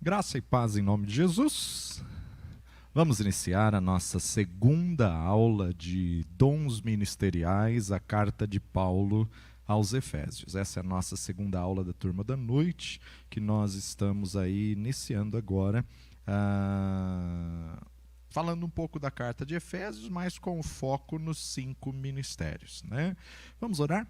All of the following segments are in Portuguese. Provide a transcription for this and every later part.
Graça e paz em nome de Jesus. Vamos iniciar a nossa segunda aula de dons ministeriais, a carta de Paulo aos Efésios. Essa é a nossa segunda aula da turma da noite, que nós estamos aí iniciando agora, falando um pouco da carta de Efésios, mas com foco nos 5 ministérios, né? Vamos orar?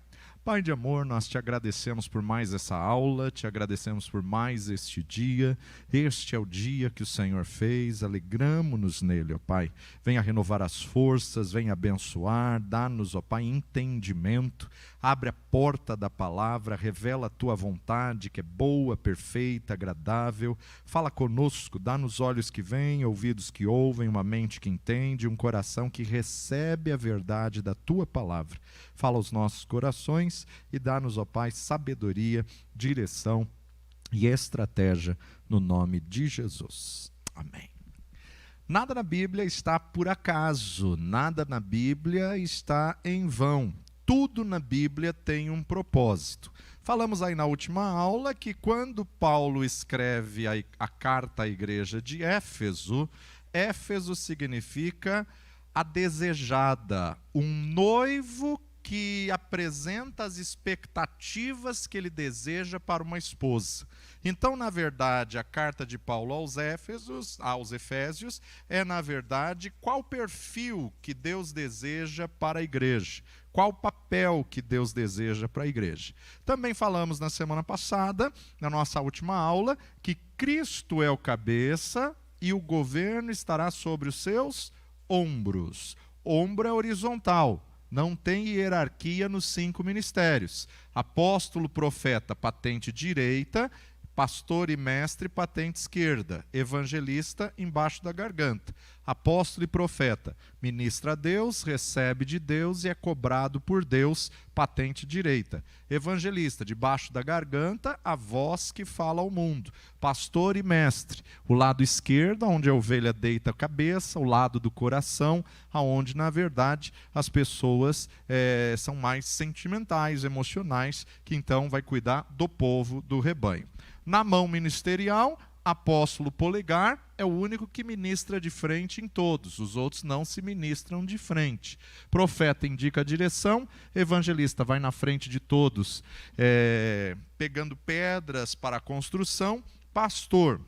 Pai de amor, nós te agradecemos por mais essa aula, te agradecemos por mais este dia. Este é o dia que o Senhor fez, alegramo-nos nele, ó Pai. Venha renovar as forças, venha abençoar, dá-nos, ó Pai, entendimento. Abre a porta da palavra, revela a tua vontade, que é boa, perfeita, agradável. Fala conosco, dá-nos olhos que veem, ouvidos que ouvem, uma mente que entende, um coração que recebe a verdade da tua palavra. Fala aos nossos corações e dá-nos, ó Pai, sabedoria, direção e estratégia no nome de Jesus. Amém. Nada na Bíblia está por acaso, nada na Bíblia está em vão. Tudo na Bíblia tem um propósito. Falamos aí na última aula que quando Paulo escreve a carta à igreja de Éfeso, Éfeso significa a desejada, um noivo que apresenta as expectativas que ele deseja para uma esposa. Então, na verdade, a carta de Paulo aos Efésios, é, na verdade, qual perfil que Deus deseja para a igreja, qual papel que Deus deseja para a igreja. Também falamos na semana passada, na nossa última aula, que Cristo é o cabeça e o governo estará sobre os seus ombros. Ombro é horizontal. Não tem hierarquia nos 5 ministérios. Apóstolo, profeta, patente direita, pastor e mestre, patente esquerda, evangelista, embaixo da garganta. Apóstolo e profeta, ministra a Deus, recebe de Deus e é cobrado por Deus, patente direita. Evangelista, debaixo da garganta, a voz que fala ao mundo. Pastor e mestre, o lado esquerdo, onde a ovelha deita a cabeça, o lado do coração, aonde, na verdade, as pessoas são mais sentimentais, emocionais, que então vai cuidar do povo, do rebanho. Na mão ministerial, apóstolo polegar é o único que ministra de frente em todos, os outros não se ministram de frente. Profeta indica a direção, evangelista vai na frente de todos, pegando pedras para a construção. Pastor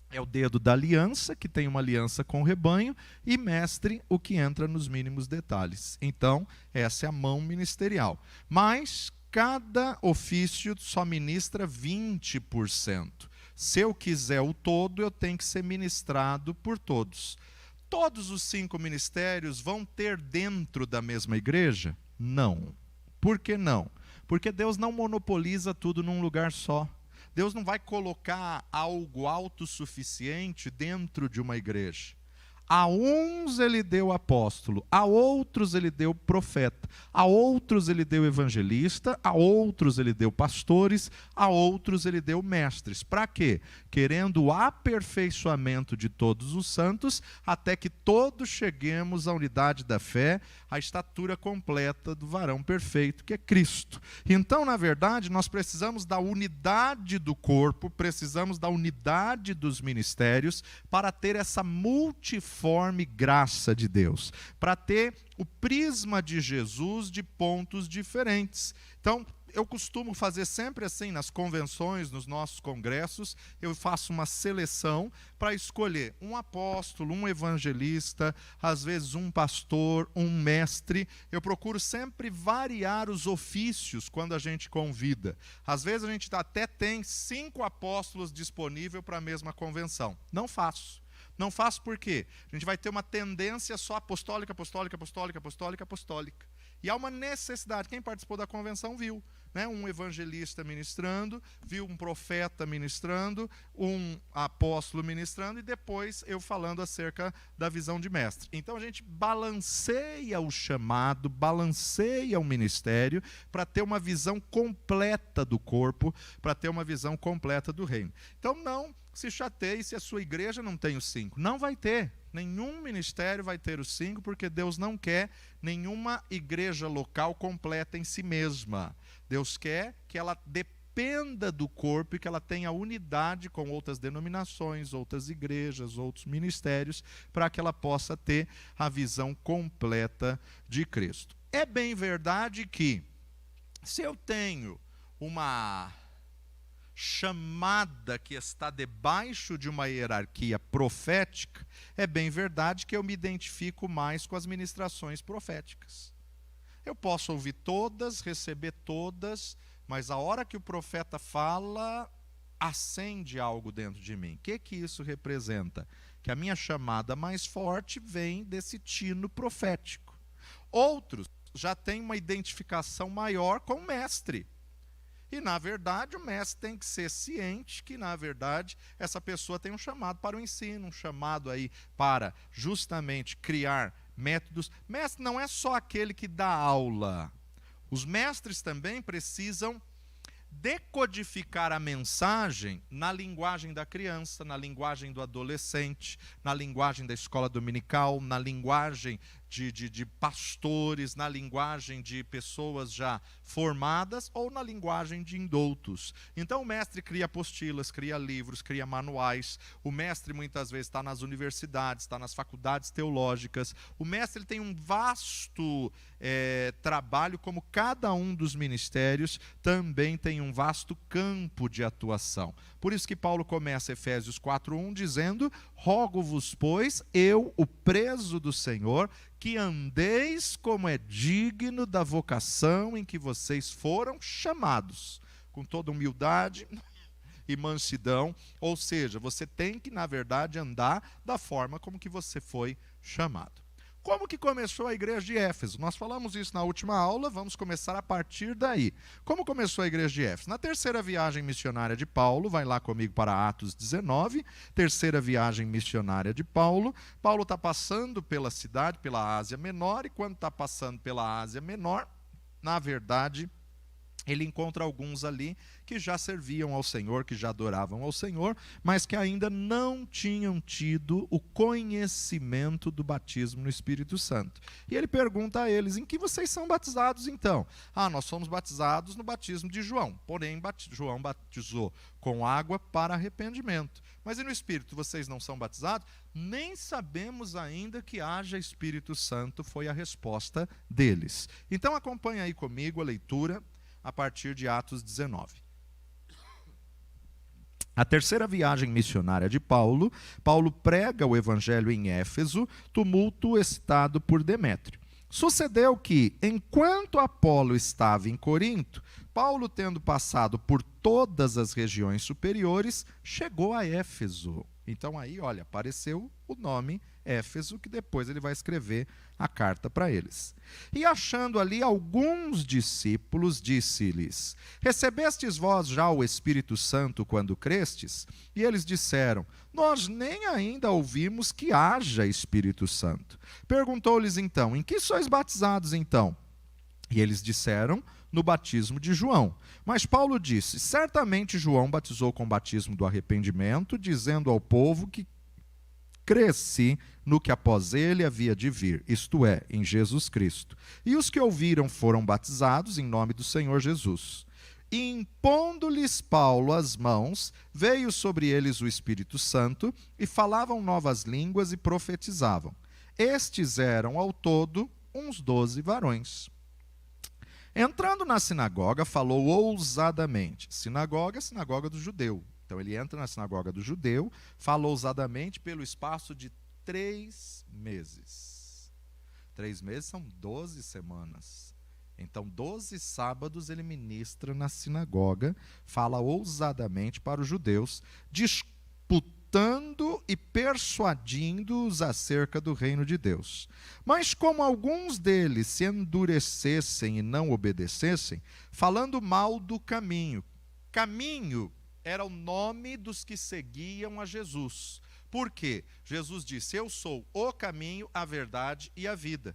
é o dedo da aliança, que tem uma aliança com o rebanho, e mestre, o que entra nos mínimos detalhes. Então, essa é a mão ministerial. Mas cada ofício só ministra 20%. Se eu quiser o todo, eu tenho que ser ministrado por todos. Todos os 5 ministérios vão ter dentro da mesma igreja? Não. Por que não? Porque Deus não monopoliza tudo num lugar só. Deus não vai colocar algo autossuficiente dentro de uma igreja. A uns ele deu apóstolo, a outros ele deu profeta, a outros ele deu evangelista, a outros ele deu pastores, a outros ele deu mestres. Para quê? Querendo o aperfeiçoamento de todos os santos, até que todos cheguemos à unidade da fé, à estatura completa do varão perfeito, que é Cristo. Então, na verdade, nós precisamos da unidade do corpo, precisamos da unidade dos ministérios, para ter essa multiforme graça de Deus, para ter o prisma de Jesus de pontos diferentes. Então, eu costumo fazer sempre assim, nas convenções, nos nossos congressos, eu faço uma seleção para escolher um apóstolo, um evangelista, às vezes um pastor, um mestre. Eu procuro sempre variar os ofícios quando a gente convida. Às vezes a gente até tem 5 apóstolos disponíveis para a mesma convenção. Não faço. Não faço por quê? A gente vai ter uma tendência só apostólica, apostólica, apostólica, apostólica, apostólica. E há uma necessidade. Quem participou da convenção viu, né? Um evangelista ministrando, viu um profeta ministrando, um apóstolo ministrando, e depois eu falando acerca da visão de mestre. Então a gente balanceia o chamado, balanceia o ministério, para ter uma visão completa do corpo, para ter uma visão completa do reino. Então não se chateie se a sua igreja não tem os 5. Não vai ter. Nenhum ministério vai ter os 5, porque Deus não quer nenhuma igreja local completa em si mesma. Deus quer que ela dê dependa do corpo e que ela tenha unidade com outras denominações, outras igrejas, outros ministérios, para que ela possa ter a visão completa de Cristo. É bem verdade que, se eu tenho uma chamada que está debaixo de uma hierarquia profética, é bem verdade que eu me identifico mais com as ministrações proféticas. Eu posso ouvir todas, receber todas, mas a hora que o profeta fala, acende algo dentro de mim. O que isso representa? Que a minha chamada mais forte vem desse tino profético. Outros já têm uma identificação maior com o mestre. E, na verdade, o mestre tem que ser ciente que, na verdade, essa pessoa tem um chamado para o ensino, um chamado aí para justamente criar métodos. Mestre não é só aquele que dá aula. Os mestres também precisam decodificar a mensagem na linguagem da criança, na linguagem do adolescente, na linguagem da escola dominical, na linguagem de pastores, na linguagem de pessoas já formadas ou na linguagem de indoutos. Então o mestre cria apostilas, cria livros, cria manuais. O mestre muitas vezes está nas universidades, está nas faculdades teológicas. O mestre ele tem um vasto trabalho, como cada um dos ministérios também tem um vasto campo de atuação. Por isso que Paulo começa Efésios 4:1 dizendo: rogo-vos, pois, eu, o preso do Senhor, que andeis como é digno da vocação em que vocês foram chamados, com toda humildade e mansidão. Ou seja, você tem que, na verdade, andar da forma como que você foi chamado. Como que começou a igreja de Éfeso? Nós falamos isso na última aula, vamos começar a partir daí. Como começou a igreja de Éfeso? Na terceira viagem missionária de Paulo, vai lá comigo para Atos 19, terceira viagem missionária de Paulo. Paulo está passando pela cidade, pela Ásia Menor, e quando está passando pela Ásia Menor, na verdade, ele encontra alguns ali que já serviam ao Senhor, que já adoravam ao Senhor, mas que ainda não tinham tido o conhecimento do batismo no Espírito Santo. E ele pergunta a eles: em que vocês são batizados então? Nós somos batizados no batismo de João, porém João batizou com água para arrependimento. Mas e no Espírito vocês não são batizados? Nem sabemos ainda que haja Espírito Santo, foi a resposta deles. Então acompanha aí comigo a leitura a partir de Atos 19. A terceira viagem missionária de Paulo, Paulo prega o evangelho em Éfeso, tumulto excitado por Demétrio. Sucedeu que, enquanto Apolo estava em Corinto, Paulo, tendo passado por todas as regiões superiores, chegou a Éfeso. Então aí, olha, apareceu o nome Éfeso, que depois ele vai escrever a carta para eles. E achando ali alguns discípulos, disse-lhes: recebestes vós já o Espírito Santo quando crestes? E eles disseram: nós nem ainda ouvimos que haja Espírito Santo. Perguntou-lhes então: em que sois batizados então? E eles disseram: no batismo de João. Mas Paulo disse: certamente João batizou com o batismo do arrependimento, dizendo ao povo que cresci no que após ele havia de vir, isto é, em Jesus Cristo. E os que ouviram foram batizados em nome do Senhor Jesus. E impondo-lhes Paulo as mãos, veio sobre eles o Espírito Santo, e falavam novas línguas e profetizavam. Estes eram, ao todo, uns 12 varões. Entrando na sinagoga, falou ousadamente. Sinagoga, sinagoga do judeu. Então ele entra na sinagoga do judeu, fala ousadamente pelo espaço de 3 meses. 3 meses são 12 semanas. Então 12 sábados ele ministra na sinagoga, fala ousadamente para os judeus, disputando e persuadindo-os acerca do reino de Deus. Mas como alguns deles se endurecessem e não obedecessem, falando mal do caminho. Caminho era o nome dos que seguiam a Jesus. Por quê? Jesus disse: eu sou o caminho, a verdade e a vida.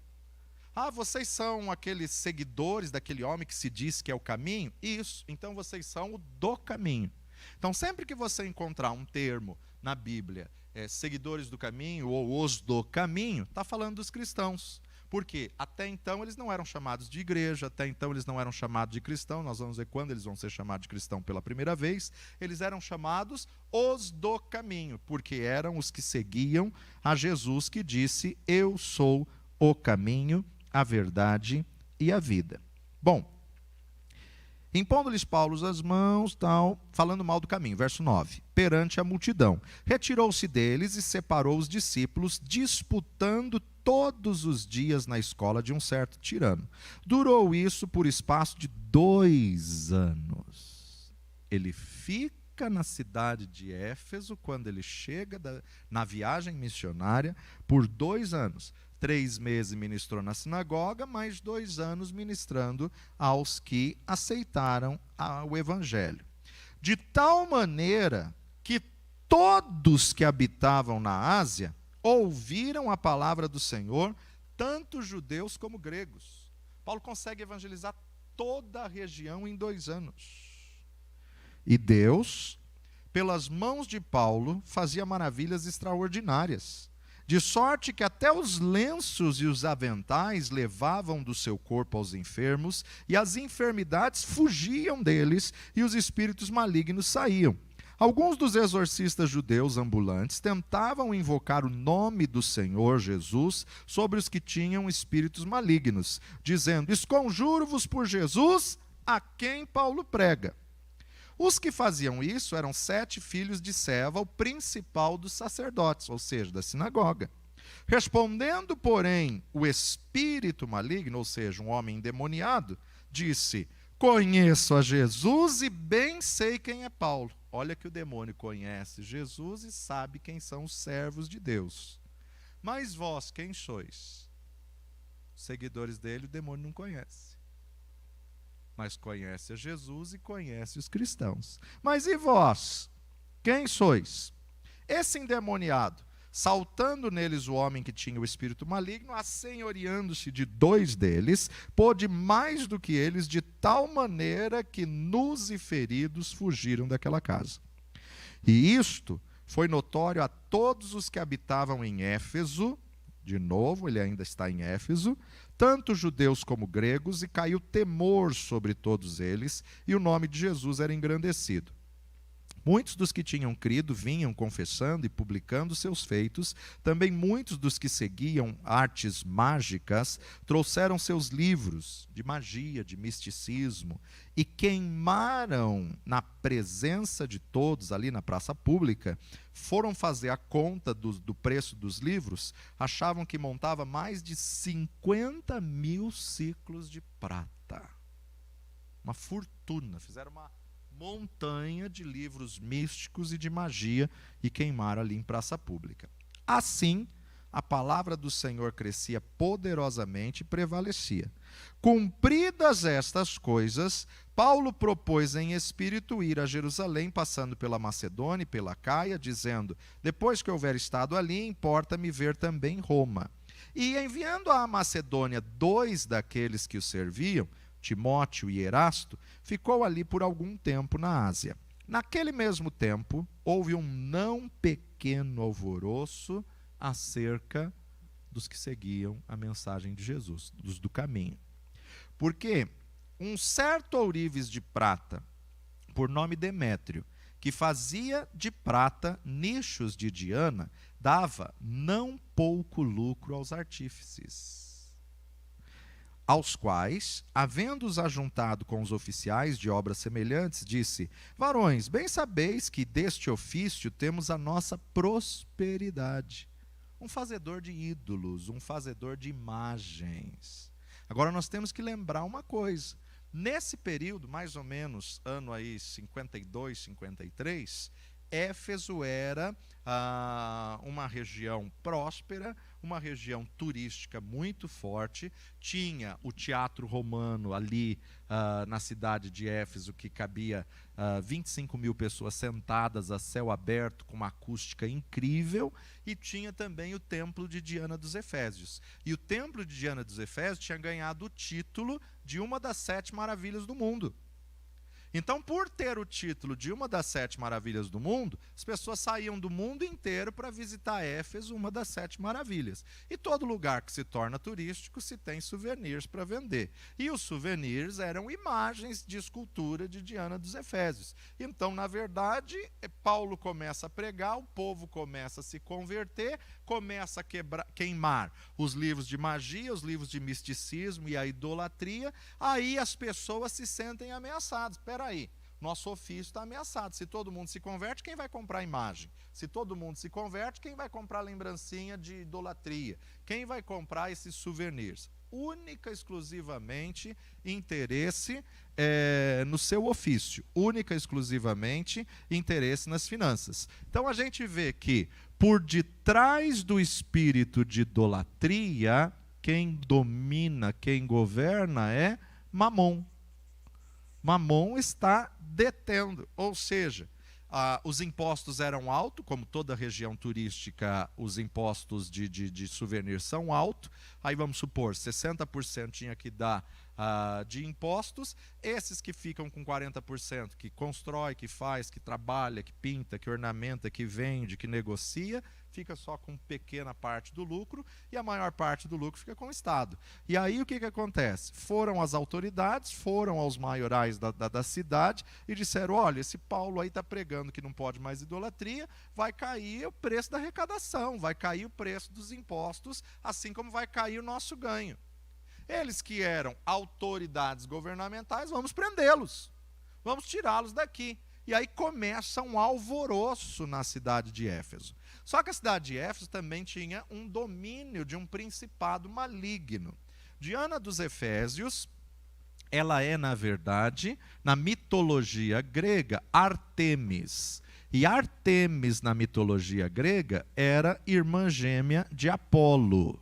Vocês são aqueles seguidores daquele homem que se diz que é o caminho? Isso, então vocês são o do caminho. Então sempre que você encontrar um termo na Bíblia, seguidores do caminho ou os do caminho, está falando dos cristãos. Porque até então eles não eram chamados de igreja, até então eles não eram chamados de cristão, nós vamos ver quando eles vão ser chamados de cristão pela primeira vez. Eles eram chamados os do caminho, porque eram os que seguiam a Jesus, que disse: eu sou o caminho, a verdade e a vida. Bom, impondo-lhes Paulo as mãos, falando mal do caminho, verso 9, perante a multidão, retirou-se deles e separou os discípulos, disputando todos os dias na escola de um certo tirano. Durou isso por espaço de 2 anos. Ele fica na cidade de Éfeso, quando ele chega na viagem missionária, por 2 anos. 3 meses ministrou na sinagoga, mais 2 anos ministrando aos que aceitaram o evangelho. De tal maneira que todos que habitavam na Ásia ouviram a palavra do Senhor, tanto judeus como gregos. Paulo consegue evangelizar toda a região em 2 anos. E Deus, pelas mãos de Paulo, fazia maravilhas extraordinárias. De sorte que até os lenços e os aventais levavam do seu corpo aos enfermos, e as enfermidades fugiam deles, e os espíritos malignos saíam. Alguns dos exorcistas judeus ambulantes tentavam invocar o nome do Senhor Jesus sobre os que tinham espíritos malignos, dizendo: esconjuro-vos por Jesus, a quem Paulo prega. Os que faziam isso eram 7 filhos de Seva, o principal dos sacerdotes, ou seja, da sinagoga. Respondendo, porém, o espírito maligno, ou seja, um homem endemoniado, disse: conheço a Jesus e bem sei quem é Paulo. Olha que o demônio conhece Jesus e sabe quem são os servos de Deus. Mas vós, quem sois? Os seguidores dele, o demônio não conhece. Mas conhece a Jesus e conhece os cristãos. Mas e vós? Quem sois? Esse endemoniado, saltando neles o homem que tinha o espírito maligno, assenhoreando-se de 2 deles, pôde mais do que eles, de tal maneira que nus e feridos fugiram daquela casa. E isto foi notório a todos os que habitavam em Éfeso. De novo, ele ainda está em Éfeso, tanto judeus como gregos, e caiu temor sobre todos eles, e o nome de Jesus era engrandecido. Muitos dos que tinham crido vinham confessando e publicando seus feitos. Também muitos dos que seguiam artes mágicas trouxeram seus livros de magia, de misticismo, e queimaram na presença de todos, ali na praça pública. Foram fazer a conta do preço dos livros, achavam que montava mais de 50.000 ciclos de prata. Uma fortuna, fizeram uma montanha de livros místicos e de magia e queimaram ali em praça pública. Assim, a palavra do Senhor crescia poderosamente e prevalecia. Cumpridas estas coisas, Paulo propôs em espírito ir a Jerusalém, passando pela Macedônia e pela Caia, dizendo: depois que houver estado ali, importa-me ver também Roma. E enviando à Macedônia 2 daqueles que o serviam, Timóteo e Erasto, ficou ali por algum tempo na Ásia. Naquele mesmo tempo, houve um não pequeno alvoroço acerca dos que seguiam a mensagem de Jesus, dos do caminho. Porque um certo ourives de prata, por nome Demétrio, que fazia de prata nichos de Diana, dava não pouco lucro aos artífices, aos quais, havendo-os ajuntado com os oficiais de obras semelhantes, disse: varões, bem sabeis que deste ofício temos a nossa prosperidade. Um fazedor de ídolos, um fazedor de imagens. Agora nós temos que lembrar uma coisa. Nesse período, mais ou menos, ano aí 52, 53, Éfeso era uma região próspera, uma região turística muito forte. Tinha o teatro romano ali na cidade de Éfeso, que cabia 25.000 pessoas sentadas a céu aberto, com uma acústica incrível, e tinha também o templo de Diana dos Efésios. E o templo de Diana dos Efésios tinha ganhado o título de uma das 7 maravilhas do mundo. Então, por ter o título de uma das 7 maravilhas do mundo, as pessoas saíam do mundo inteiro para visitar Éfeso, uma das 7 maravilhas. E todo lugar que se torna turístico se tem souvenirs para vender. E os souvenirs eram imagens de escultura de Diana dos Efésios. Então, na verdade, Paulo começa a pregar, o povo começa a se converter, começa a queimar os livros de magia, os livros de misticismo e a idolatria. Aí as pessoas se sentem ameaçadas. Espera aí, nosso ofício está ameaçado. Se todo mundo se converte, quem vai comprar imagem? Se todo mundo se converte, quem vai comprar lembrancinha de idolatria? Quem vai comprar esses souvenirs? Única, exclusivamente, interesse no seu ofício. Única, exclusivamente, interesse nas finanças. Então, a gente vê que, por detrás do espírito de idolatria, quem domina, quem governa é Mamon. Mamon está detendo, ou seja, os impostos eram altos, como toda região turística, os impostos de souvenir são altos. Aí vamos supor, 60% tinha que dar de impostos. Esses que ficam com 40%, que constrói, que faz, que trabalha, que pinta, que ornamenta, que vende, que negocia, fica só com pequena parte do lucro, e a maior parte do lucro fica com o Estado. E aí o que acontece? Foram as autoridades, foram aos maiorais da cidade e disseram: olha, esse Paulo aí está pregando que não pode mais idolatria, vai cair o preço da arrecadação, vai cair o preço dos impostos, assim como vai cair o nosso ganho. Eles que eram autoridades governamentais, vamos prendê-los, vamos tirá-los daqui. E aí começa um alvoroço na cidade de Éfeso. Só que a cidade de Éfeso também tinha um domínio de um principado maligno. Diana dos Efésios, ela é, na verdade, na mitologia grega, Ártemis. E Ártemis, na mitologia grega, era irmã gêmea de Apolo.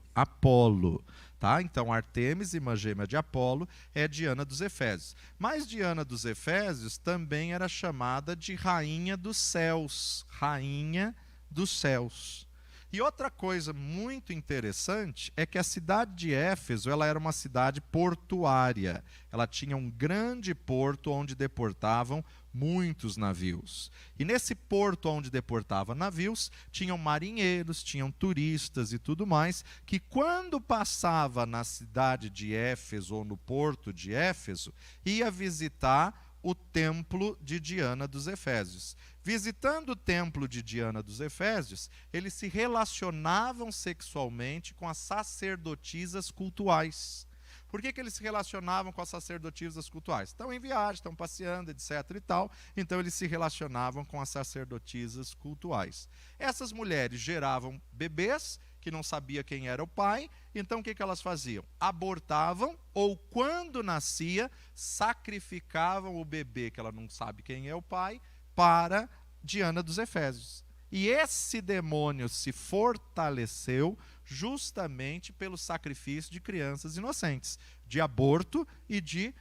Tá? Então, Ártemis, irmã gêmea de Apolo, é Diana dos Efésios. Mas Diana dos Efésios também era chamada de Rainha dos Céus. Rainha dos Céus. E outra coisa muito interessante é que a cidade de Éfeso, ela era uma cidade portuária. Ela tinha um grande porto onde deportavam muitos navios. E nesse porto onde deportava navios, tinham marinheiros, tinham turistas e tudo mais, que quando passava na cidade de Éfeso ou no porto de Éfeso, ia visitar o templo de Diana dos Efésios. Visitando o templo de Diana dos Efésios, eles se relacionavam sexualmente com as sacerdotisas cultuais. Por que eles se relacionavam com as sacerdotisas cultuais? Estão em viagem, estão passeando, etc. e tal, então eles se relacionavam com as sacerdotisas cultuais. Essas mulheres geravam bebês, que não sabia quem era o pai, então o que elas faziam? Abortavam, ou quando nascia, sacrificavam o bebê, que ela não sabe quem é o pai, para Diana dos Efésios. E esse demônio se fortaleceu justamente pelo sacrifício de crianças inocentes, de aborto e de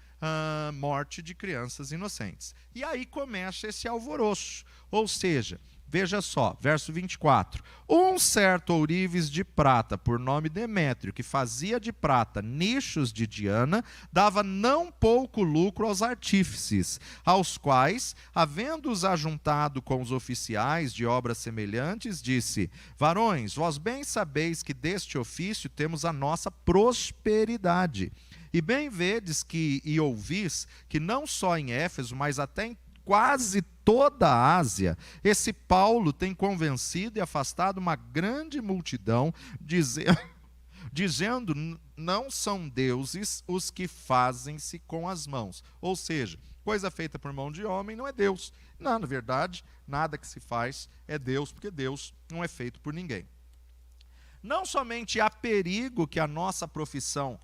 morte de crianças inocentes. E aí começa esse alvoroço, ou seja, veja só, verso 24. Um certo ourives de prata, por nome Demétrio, que fazia de prata nichos de Diana, dava não pouco lucro aos artífices, aos quais, havendo-os ajuntado com os oficiais de obras semelhantes, disse: varões, vós bem sabeis que deste ofício temos a nossa prosperidade. E bem vedes e ouvis que não só em Éfeso, mas até em quase toda a Ásia, esse Paulo tem convencido e afastado uma grande multidão, dizendo, não são deuses os que fazem-se com as mãos. Ou seja, coisa feita por mão de homem não é Deus. Não, na verdade, nada que se faz é Deus, porque Deus não é feito por ninguém. Não somente há perigo que a nossa profissão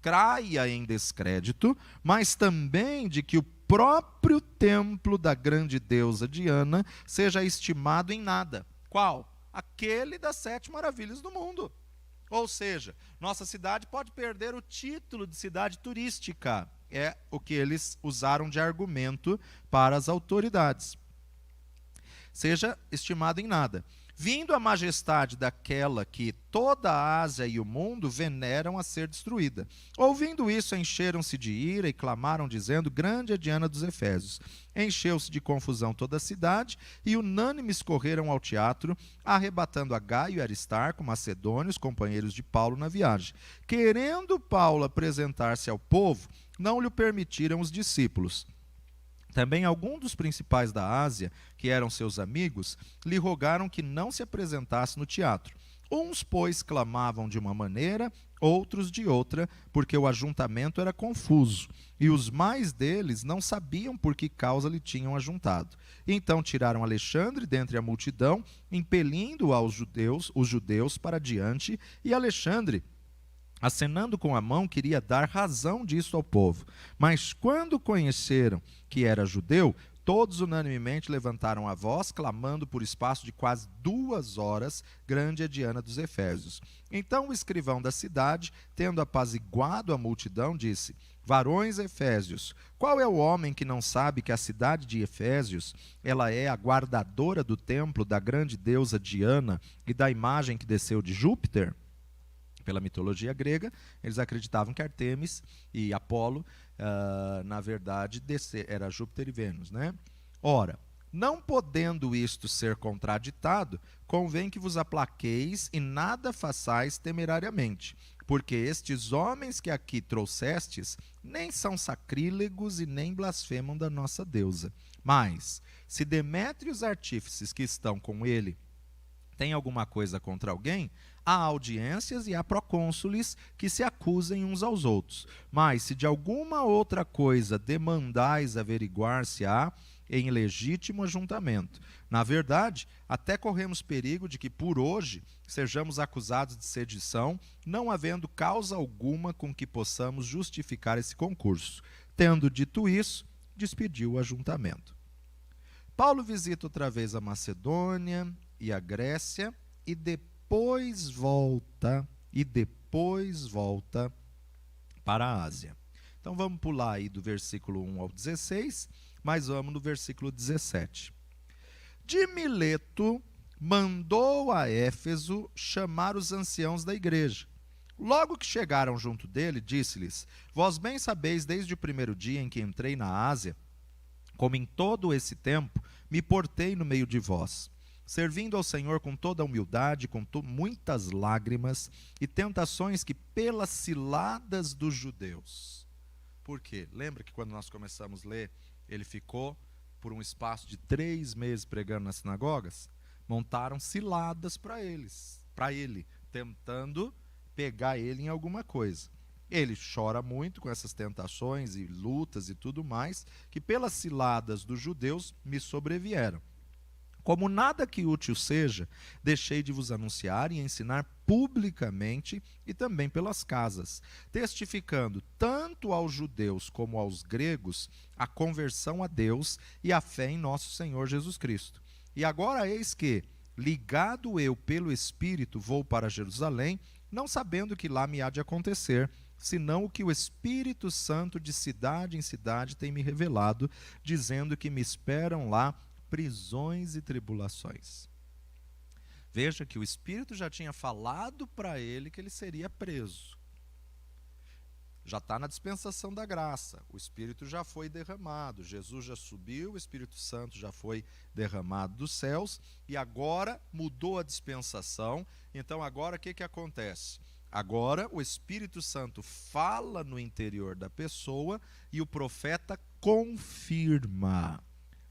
caia em descrédito, mas também de que o próprio templo da grande deusa Diana seja estimado em nada. Qual? Aquele das 7 maravilhas do mundo. Ou seja, nossa cidade pode perder o título de cidade turística. É o que eles usaram de argumento para as autoridades. seja estimado em nada. Vindo a majestade daquela que toda a Ásia e o mundo veneram a ser destruída. Ouvindo isso, encheram-se de ira e clamaram, dizendo: grande é Diana dos Efésios. Encheu-se de confusão toda a cidade, e unânimes correram ao teatro, arrebatando a Gaio e Aristarco, macedônios, companheiros de Paulo na viagem. Querendo Paulo apresentar-se ao povo, não lhe permitiram os discípulos. Também alguns dos principais da Ásia, que eram seus amigos, lhe rogaram que não se apresentasse no teatro. Uns, pois, clamavam de uma maneira, outros de outra, porque o ajuntamento era confuso, e os mais deles não sabiam por que causa lhe tinham ajuntado. Então tiraram Alexandre dentre a multidão, impelindo-o os judeus para diante, e Alexandre, acenando com a mão, queria dar razão disso ao povo. Mas quando conheceram que era judeu, todos unanimemente levantaram a voz, clamando por espaço de quase 2 horas: grande é Diana dos Efésios. Então o escrivão da cidade, tendo apaziguado a multidão, disse: varões efésios, qual é o homem que não sabe que a cidade de Efésios, ela é a guardadora do templo da grande deusa Diana e da imagem que desceu de Júpiter? Pela mitologia grega, eles acreditavam que Artemis e Apolo, na verdade, era Júpiter e Vênus, né? Ora, não podendo isto ser contraditado, convém que vos aplaqueis e nada façais temerariamente, porque estes homens que aqui trouxestes nem são sacrílegos e nem blasfemam da nossa deusa. Mas, se Demétrio e os artífices que estão com ele têm alguma coisa contra alguém, há audiências e há procônsules que se acusem uns aos outros. Mas, se de alguma outra coisa demandais averiguar se há em legítimo ajuntamento, na verdade, até corremos perigo de que por hoje sejamos acusados de sedição, não havendo causa alguma com que possamos justificar esse concurso. Tendo dito isso, despediu o ajuntamento. Paulo visita outra vez a Macedônia e a Grécia e depois volta para a Ásia. Então vamos pular aí do versículo 1 ao 16, mas vamos no versículo 17. De Mileto mandou a Éfeso chamar os anciãos da igreja. Logo que chegaram junto dele, disse-lhes: vós bem sabeis desde o primeiro dia em que entrei na Ásia, como em todo esse tempo me portei no meio de vós, servindo ao Senhor com toda a humildade, com muitas lágrimas e tentações que pelas ciladas dos judeus. Por quê? Lembra que quando nós começamos a ler, ele ficou por um espaço de 3 meses pregando nas sinagogas? Montaram ciladas para ele, tentando pegar ele em alguma coisa. Ele chora muito com essas tentações e lutas e tudo mais, que pelas ciladas dos judeus me sobrevieram. Como nada que útil seja, deixei de vos anunciar e ensinar publicamente e também pelas casas, testificando tanto aos judeus como aos gregos a conversão a Deus e a fé em nosso Senhor Jesus Cristo. E agora eis que, ligado eu pelo Espírito, vou para Jerusalém, não sabendo que lá me há de acontecer, senão o que o Espírito Santo de cidade em cidade tem me revelado, dizendo que me esperam lá prisões e tribulações. Veja que o Espírito já tinha falado para ele que ele seria preso. Já está na dispensação da graça. O Espírito já foi derramado. Jesus já subiu, o Espírito Santo já foi derramado dos céus. E agora mudou a dispensação. Então agora o que acontece? Agora o Espírito Santo fala no interior da pessoa e o profeta confirma.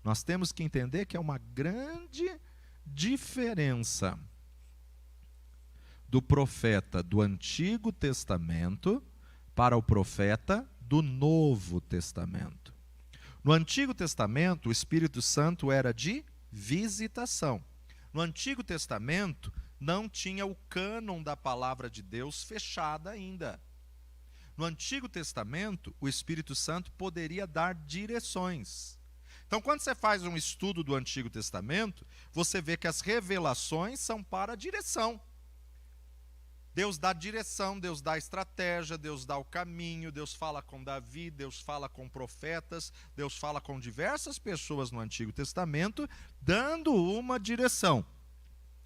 Nós temos que entender que é uma grande diferença do profeta do Antigo Testamento para o profeta do Novo Testamento. No Antigo Testamento, o Espírito Santo era de visitação. No Antigo Testamento, não tinha o cânon da palavra de Deus fechada ainda. No Antigo Testamento, o Espírito Santo poderia dar direções. Então, quando você faz um estudo do Antigo Testamento, você vê que as revelações são para a direção. Deus dá direção, Deus dá estratégia, Deus dá o caminho, Deus fala com Davi, Deus fala com profetas, Deus fala com diversas pessoas no Antigo Testamento, dando uma direção.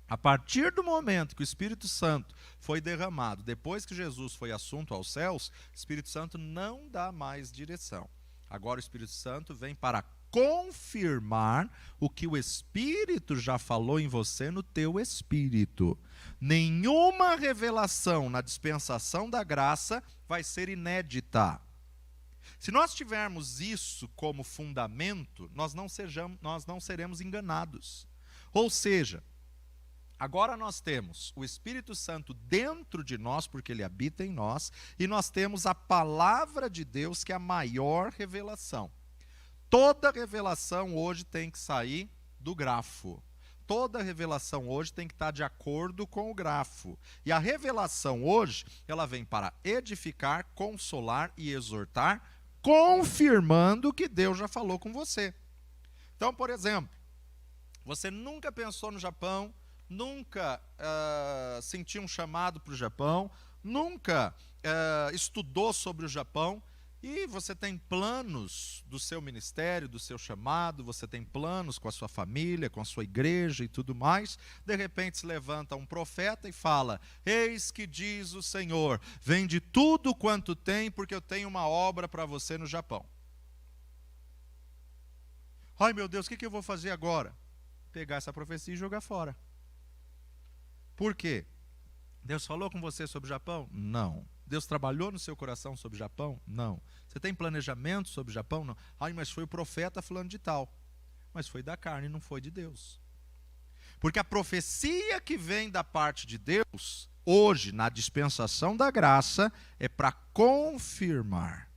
A partir do momento que o Espírito Santo foi derramado, depois que Jesus foi assunto aos céus, o Espírito Santo não dá mais direção. Agora o Espírito Santo vem para confirmar o que o Espírito já falou em você no teu espírito. Nenhuma revelação na dispensação da graça vai ser inédita. Se nós tivermos isso como fundamento, nós não seremos enganados. Ou seja, agora nós temos o Espírito Santo dentro de nós, porque ele habita em nós, e nós temos a palavra de Deus, que é a maior revelação. Toda revelação hoje tem que sair do grafo. Toda revelação hoje tem que estar de acordo com o grafo. E a revelação hoje, ela vem para edificar, consolar e exortar, confirmando o que Deus já falou com você. Então, por exemplo, você nunca pensou no Japão, nunca sentiu um chamado para o Japão, nunca estudou sobre o Japão, e você tem planos do seu ministério, do seu chamado, você tem planos com a sua família, com a sua igreja e tudo mais. De repente se levanta um profeta e fala: eis que diz o Senhor, vende tudo quanto tem, porque eu tenho uma obra para você no Japão. Ai meu Deus, o que eu vou fazer agora? Pegar essa profecia e jogar fora. Por quê? Deus falou com você sobre o Japão? Não. Deus trabalhou no seu coração sobre o Japão? Não. Você tem planejamento sobre o Japão? Não. Ai, mas foi o profeta falando de tal. Mas foi da carne, não foi de Deus. Porque a profecia que vem da parte de Deus, hoje, na dispensação da graça, é para confirmar.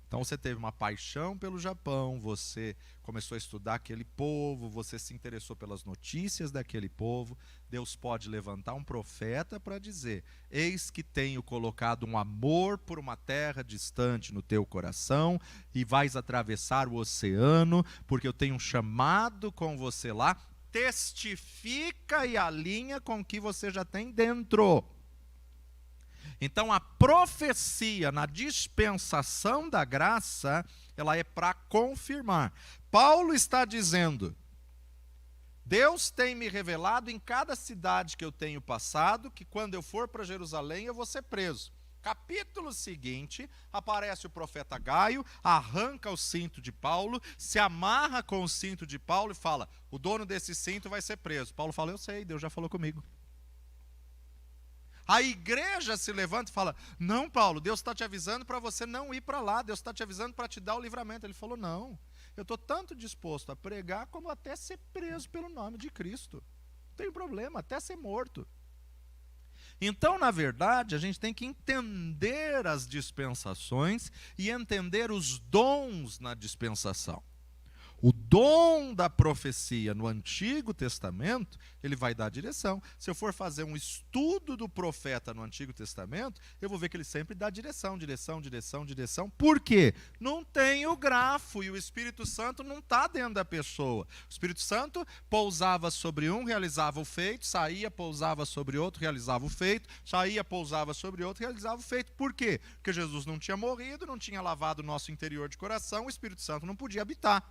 Então você teve uma paixão pelo Japão, você começou a estudar aquele povo, você se interessou pelas notícias daquele povo. Deus pode levantar um profeta para dizer: eis que tenho colocado um amor por uma terra distante no teu coração, e vais atravessar o oceano, porque eu tenho um chamado com você lá. Testifica e alinha com o que você já tem dentro. Então a profecia na dispensação da graça, ela é para confirmar. Paulo está dizendo: Deus tem me revelado em cada cidade que eu tenho passado, que quando eu for para Jerusalém eu vou ser preso. Capítulo seguinte, aparece o profeta Gaio, arranca o cinto de Paulo, se amarra com o cinto de Paulo e fala: o dono desse cinto vai ser preso. Paulo fala: eu sei, Deus já falou comigo. A igreja se levanta e fala: não, Paulo, Deus está te avisando para você não ir para lá, Deus está te avisando para te dar o livramento. Ele falou: não, eu estou tanto disposto a pregar como até ser preso pelo nome de Cristo. Não tem problema, até ser morto. Então, na verdade, a gente tem que entender as dispensações e entender os dons na dispensação. O dom da profecia no Antigo Testamento, ele vai dar direção. Se eu for fazer um estudo do profeta no Antigo Testamento, eu vou ver que ele sempre dá direção, direção, direção, direção. Por quê? Não tem o grafo e o Espírito Santo não está dentro da pessoa. O Espírito Santo pousava sobre um, realizava o feito, saía, pousava sobre outro, realizava o feito, saía, pousava sobre outro, realizava o feito. Por quê? Porque Jesus não tinha morrido, não tinha lavado o nosso interior de coração, o Espírito Santo não podia habitar.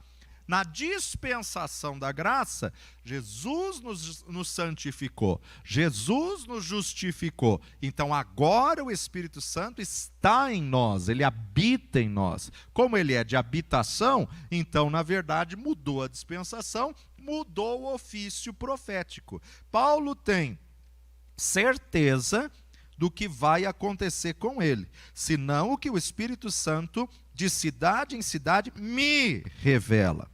Na dispensação da graça, Jesus nos santificou, Jesus nos justificou. Então agora o Espírito Santo está em nós, ele habita em nós. Como ele é de habitação, então na verdade mudou a dispensação, mudou o ofício profético. Paulo tem certeza do que vai acontecer com ele, senão o que o Espírito Santo de cidade em cidade me revela,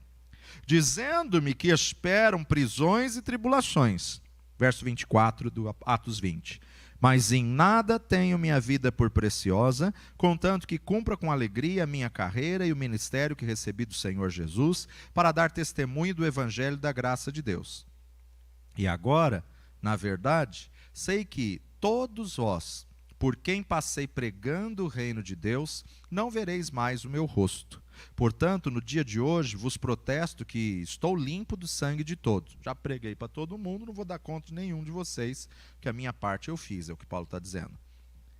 dizendo-me que esperam prisões e tribulações. Verso 24 do Atos 20. Mas em nada tenho minha vida por preciosa, contanto que cumpra com alegria a minha carreira e o ministério que recebi do Senhor Jesus, para dar testemunho do evangelho da graça de Deus. E agora, na verdade, sei que todos vós, por quem passei pregando o reino de Deus, não vereis mais o meu rosto. Portanto, no dia de hoje, vos protesto que estou limpo do sangue de todos. Já preguei para todo mundo, não vou dar conta de nenhum de vocês, que a minha parte eu fiz, é o que Paulo está dizendo.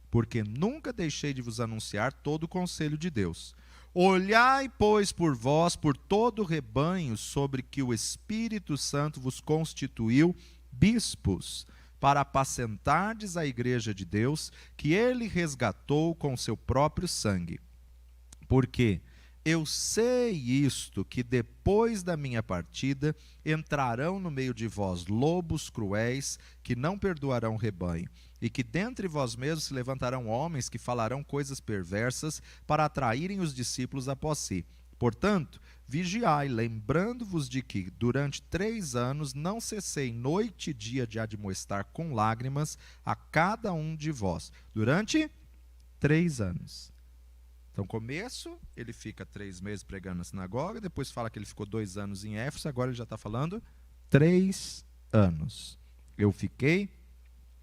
Porque nunca deixei de vos anunciar todo o conselho de Deus. Olhai, pois, por vós, por todo o rebanho, sobre que o Espírito Santo vos constituiu bispos, para apacentardes a igreja de Deus, que ele resgatou com seu próprio sangue. Porque eu sei isto, que depois da minha partida entrarão no meio de vós lobos cruéis, que não perdoarão o rebanho, e que dentre vós mesmos se levantarão homens que falarão coisas perversas para atraírem os discípulos após si. Portanto, vigiai, lembrando-vos de que, durante 3 anos, não cessei noite e dia de admoestar com lágrimas a cada um de vós. Durante 3 anos. Então, começo, ele fica 3 meses pregando na sinagoga, depois fala que ele ficou 2 anos em Éfeso, agora ele já está falando 3 anos. Eu fiquei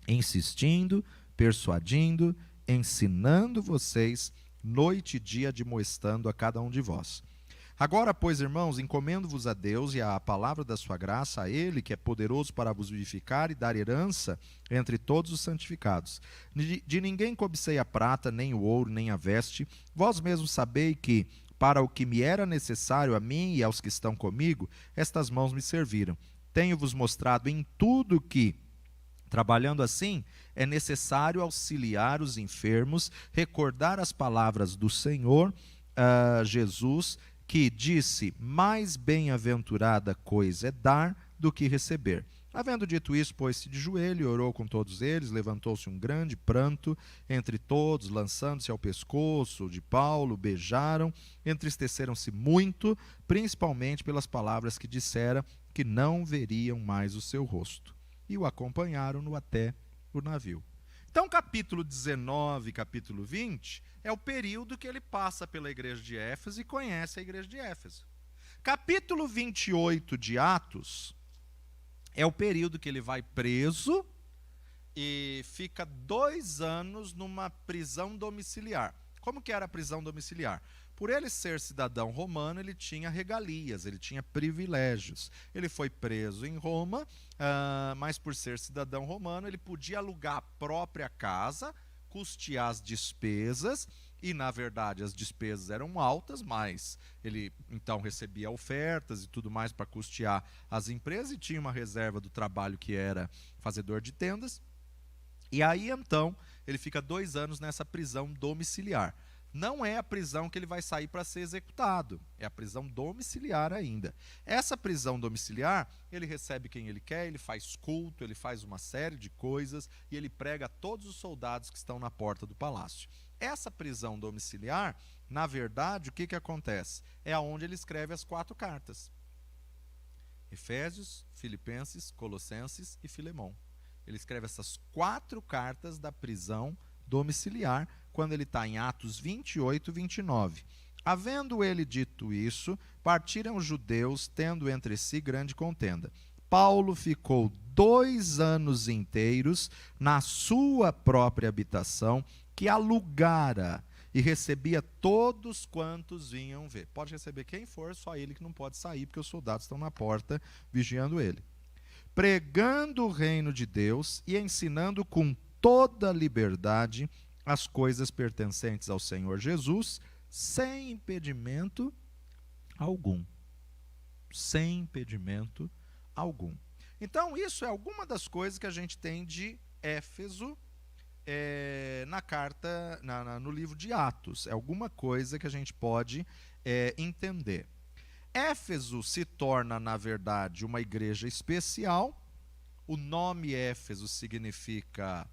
insistindo, persuadindo, ensinando vocês, noite e dia admoestando a cada um de vós. Agora, pois, irmãos, encomendo-vos a Deus e à palavra da sua graça, a Ele, que é poderoso para vos vivificar e dar herança entre todos os santificados. De ninguém cobicei a prata, nem o ouro, nem a veste. Vós mesmos sabeis que, para o que me era necessário a mim e aos que estão comigo, estas mãos me serviram. Tenho-vos mostrado em tudo que, trabalhando assim, é necessário auxiliar os enfermos, recordar as palavras do Senhor Jesus, que disse: mais bem-aventurada coisa é dar do que receber. Havendo dito isso, pôs-se de joelho e orou com todos eles, levantou-se um grande pranto entre todos, lançando-se ao pescoço de Paulo, beijaram, entristeceram-se muito, principalmente pelas palavras que dissera, que não veriam mais o seu rosto. E o acompanharam-no até o navio. Então, capítulo 19 e capítulo 20 é o período que ele passa pela igreja de Éfeso e conhece a igreja de Éfeso. Capítulo 28 de Atos é o período que ele vai preso e fica 2 anos numa prisão domiciliar. Como que era a prisão domiciliar? Por ele ser cidadão romano, ele tinha regalias, ele tinha privilégios. Ele foi preso em Roma, mas por ser cidadão romano, ele podia alugar a própria casa, custear as despesas, e na verdade as despesas eram altas, mas ele então recebia ofertas e tudo mais para custear as empresas, e tinha uma reserva do trabalho que era fazedor de tendas. E aí então ele fica 2 anos nessa prisão domiciliar. Não é a prisão que ele vai sair para ser executado, é a prisão domiciliar ainda. Essa prisão domiciliar, ele recebe quem ele quer, ele faz culto, ele faz uma série de coisas e ele prega a todos os soldados que estão na porta do palácio. Essa prisão domiciliar, na verdade, o que acontece? É aonde ele escreve as 4 cartas. Efésios, Filipenses, Colossenses e Filemão. Ele escreve essas 4 cartas da prisão domiciliar, quando ele está em Atos 28, 29. Havendo ele dito isso, partiram os judeus, tendo entre si grande contenda. Paulo ficou 2 anos inteiros na sua própria habitação, que alugara, e recebia todos quantos vinham ver. Pode receber quem for, só ele que não pode sair, porque os soldados estão na porta vigiando ele. Pregando o reino de Deus e ensinando com toda liberdade as coisas pertencentes ao Senhor Jesus, sem impedimento algum. Sem impedimento algum. Então, isso é alguma das coisas que a gente tem de Éfeso na carta, no livro de Atos. É alguma coisa que a gente pode entender. Éfeso se torna, na verdade, uma igreja especial. O nome Éfeso significa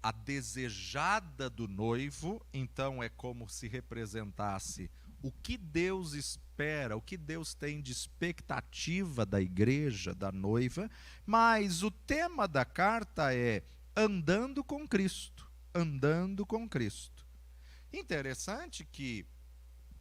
a desejada do noivo, então é como se representasse o que Deus espera, o que Deus tem de expectativa da igreja, da noiva, mas o tema da carta é andando com Cristo, andando com Cristo. Interessante que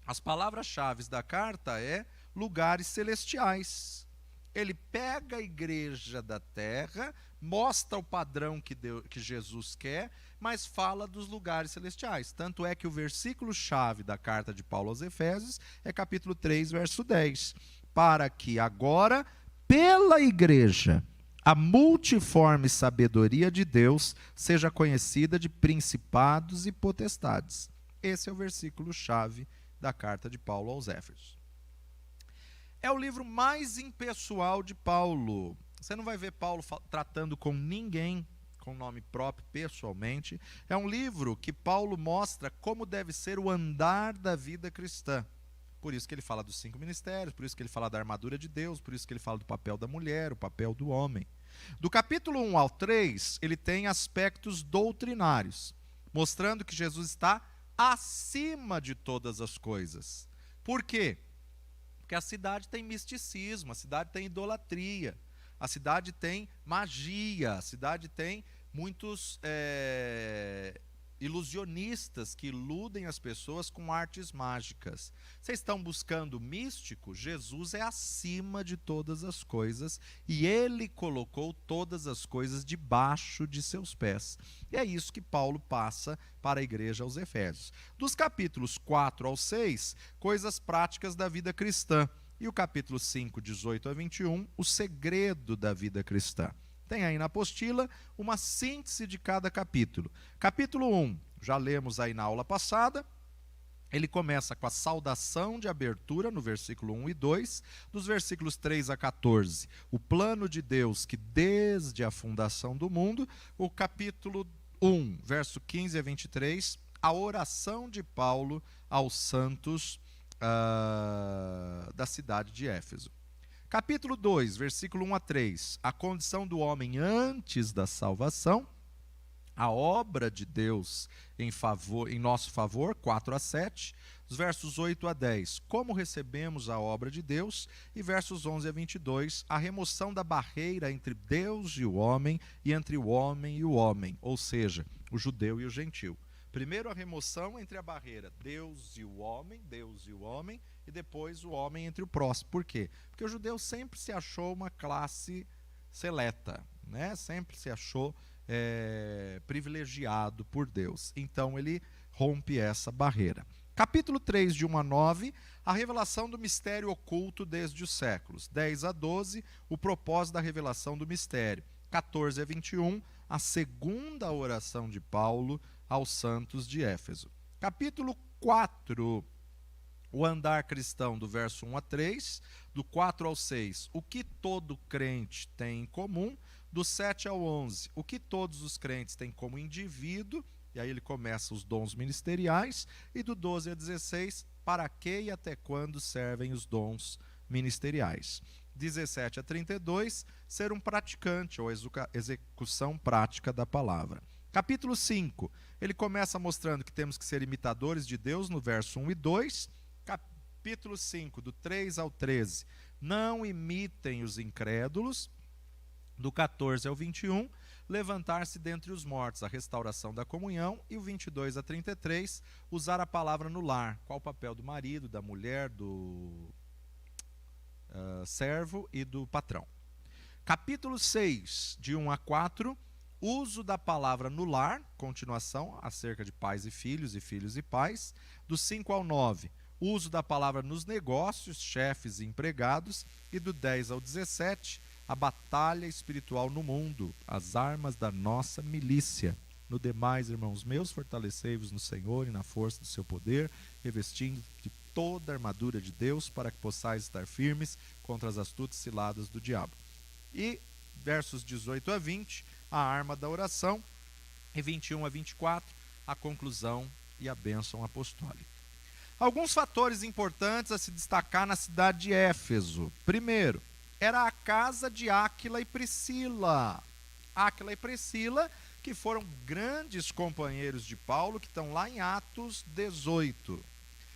as palavras-chave da carta é lugares celestiais. Ele pega a igreja da terra, mostra o padrão que Jesus quer, mas fala dos lugares celestiais. Tanto é que o versículo-chave da carta de Paulo aos Efésios é capítulo 3, verso 10. Para que agora, pela igreja, a multiforme sabedoria de Deus seja conhecida de principados e potestades. Esse é o versículo-chave da carta de Paulo aos Éfesos. É o livro mais impessoal de Paulo. Você não vai ver Paulo tratando com ninguém com nome próprio pessoalmente. É um livro que Paulo mostra como deve ser o andar da vida cristã. Por isso que ele fala dos 5 ministérios, por isso que ele fala da armadura de Deus, por isso que ele fala do papel da mulher, o papel do homem. Do capítulo 1 ao 3, ele tem aspectos doutrinários, mostrando que Jesus está acima de todas as coisas. Por quê? Porque a cidade tem misticismo, a cidade tem idolatria, a cidade tem magia, a cidade tem muitos ilusionistas que iludem as pessoas com artes mágicas. Vocês estão buscando místico? Jesus é acima de todas as coisas e ele colocou todas as coisas debaixo de seus pés. E é isso que Paulo passa para a igreja aos Efésios. Dos capítulos 4 ao 6, coisas práticas da vida cristã. E o capítulo 5, 18 a 21, o segredo da vida cristã. Tem aí na apostila uma síntese de cada capítulo. Capítulo 1, já lemos aí na aula passada, ele começa com a saudação de abertura no versículo 1 e 2, dos versículos 3 a 14, o plano de Deus que desde a fundação do mundo, o capítulo 1, verso 15 a 23, a oração de Paulo aos santos da cidade de Éfeso. Capítulo 2, versículo 1 a 3, a condição do homem antes da salvação, a obra de Deus em nosso favor, 4 a 7, os versos 8 a 10, como recebemos a obra de Deus, e versos 11 a 22, a remoção da barreira entre Deus e o homem, e entre o homem e o homem, ou seja, o judeu e o gentil. Primeiro a remoção entre a barreira Deus e o homem, e depois o homem entre o próximo. Por quê? Porque o judeu sempre se achou uma classe seleta, né? Sempre se achou privilegiado por Deus. Então ele rompe essa barreira. Capítulo 3, de 1 a 9, a revelação do mistério oculto desde os séculos. 10 a 12, o propósito da revelação do mistério. 14 a 21, a segunda oração de Paulo aos santos de Éfeso. Capítulo 4, o andar cristão, do verso 1 a 3, do 4 ao 6, o que todo crente tem em comum, do 7 ao 11, o que todos os crentes têm como indivíduo, e aí ele começa os dons ministeriais, e do 12 a 16, para que e até quando servem os dons ministeriais. 17 a 32, ser um praticante, ou execução prática da palavra. Capítulo 5, ele começa mostrando que temos que ser imitadores de Deus, no verso 1 e 2. Capítulo 5, do 3 ao 13, não imitem os incrédulos. Do 14 ao 21, levantar-se dentre os mortos, a restauração da comunhão. E o 22 a 33, usar a palavra no lar. Qual o papel do marido, da mulher, do servo e do patrão. Capítulo 6, de 1 a 4, uso da palavra no lar, continuação, acerca de pais e filhos e pais. Do 5 ao 9, uso da palavra nos negócios, chefes e empregados. E do 10 ao 17, a batalha espiritual no mundo, as armas da nossa milícia. No demais, irmãos meus, fortalecei-vos no Senhor e na força do seu poder, revestindo de toda a armadura de Deus, para que possais estar firmes contra as astutas ciladas do diabo. E versos 18 a 20, a arma da oração, e 21 a 24, a conclusão e a bênção apostólica. Alguns fatores importantes a se destacar na cidade de Éfeso. Primeiro, era a casa de Áquila e Priscila. Áquila e Priscila, que foram grandes companheiros de Paulo, que estão lá em Atos 18.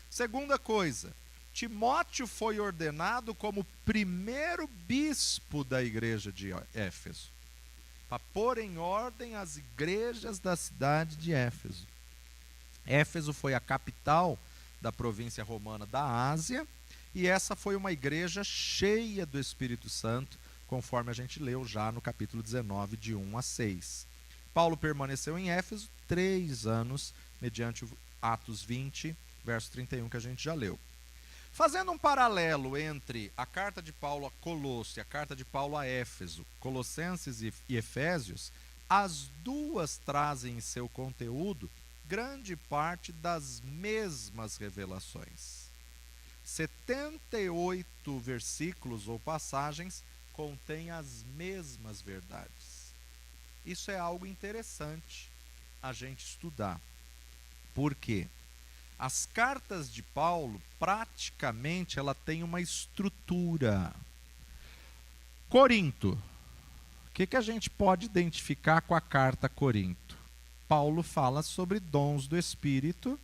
Segunda coisa, Timóteo foi ordenado como primeiro bispo da igreja de Éfeso, para pôr em ordem as igrejas da cidade de Éfeso. Éfeso foi a capital da província romana da Ásia, e essa foi uma igreja cheia do Espírito Santo, conforme a gente leu já no capítulo 19, de 1 a 6. Paulo permaneceu em Éfeso 3 anos, mediante Atos 20, verso 31, que a gente já leu. Fazendo um paralelo entre a carta de Paulo a Colosso e a carta de Paulo a Éfeso, Colossenses e Efésios, as duas trazem em seu conteúdo grande parte das mesmas revelações. 78 versículos ou passagens contêm as mesmas verdades. Isso é algo interessante a gente estudar. Por quê? As cartas de Paulo, praticamente, ela tem uma estrutura. Corinto. O que a gente pode identificar com a carta a Corinto? Paulo fala sobre dons do Espírito,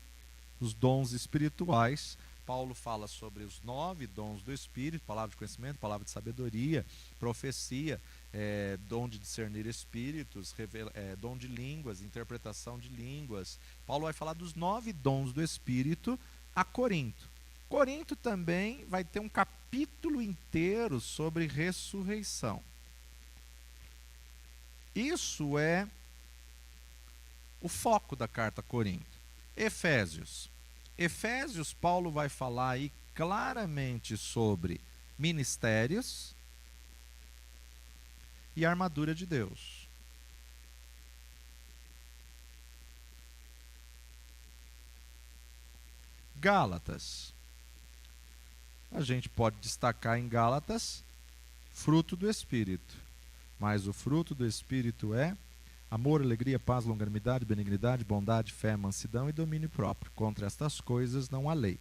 os dons espirituais. Paulo fala sobre os 9 dons do Espírito: palavra de conhecimento, palavra de sabedoria, profecia, dom de discernir espíritos, dom de línguas, interpretação de línguas. Paulo vai falar dos 9 dons do Espírito a Corinto. Corinto também vai ter um capítulo inteiro sobre ressurreição. Isso é o foco da carta a Corinto. Efésios. Efésios, Paulo vai falar aí claramente sobre ministérios e armadura de Deus. Gálatas. A gente pode destacar em Gálatas fruto do Espírito. Mas o fruto do Espírito é amor, alegria, paz, longanimidade, benignidade, bondade, fé, mansidão e domínio próprio. Contra estas coisas não há lei.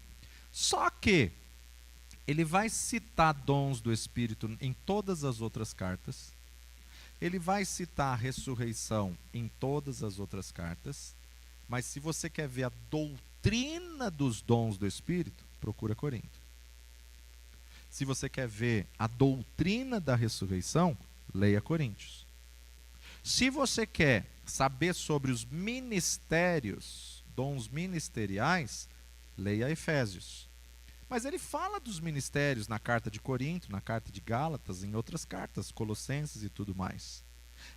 Só que ele vai citar dons do Espírito em todas as outras cartas. Ele vai citar a ressurreição em todas as outras cartas. Mas se você quer ver a doutrina dos dons do Espírito, procura Corinto. Se você quer ver a doutrina da ressurreição, leia Coríntios. Se você quer saber sobre os ministérios, dons ministeriais, leia Efésios. Mas ele fala dos ministérios na carta de Corinto, na carta de Gálatas, em outras cartas, Colossenses e tudo mais.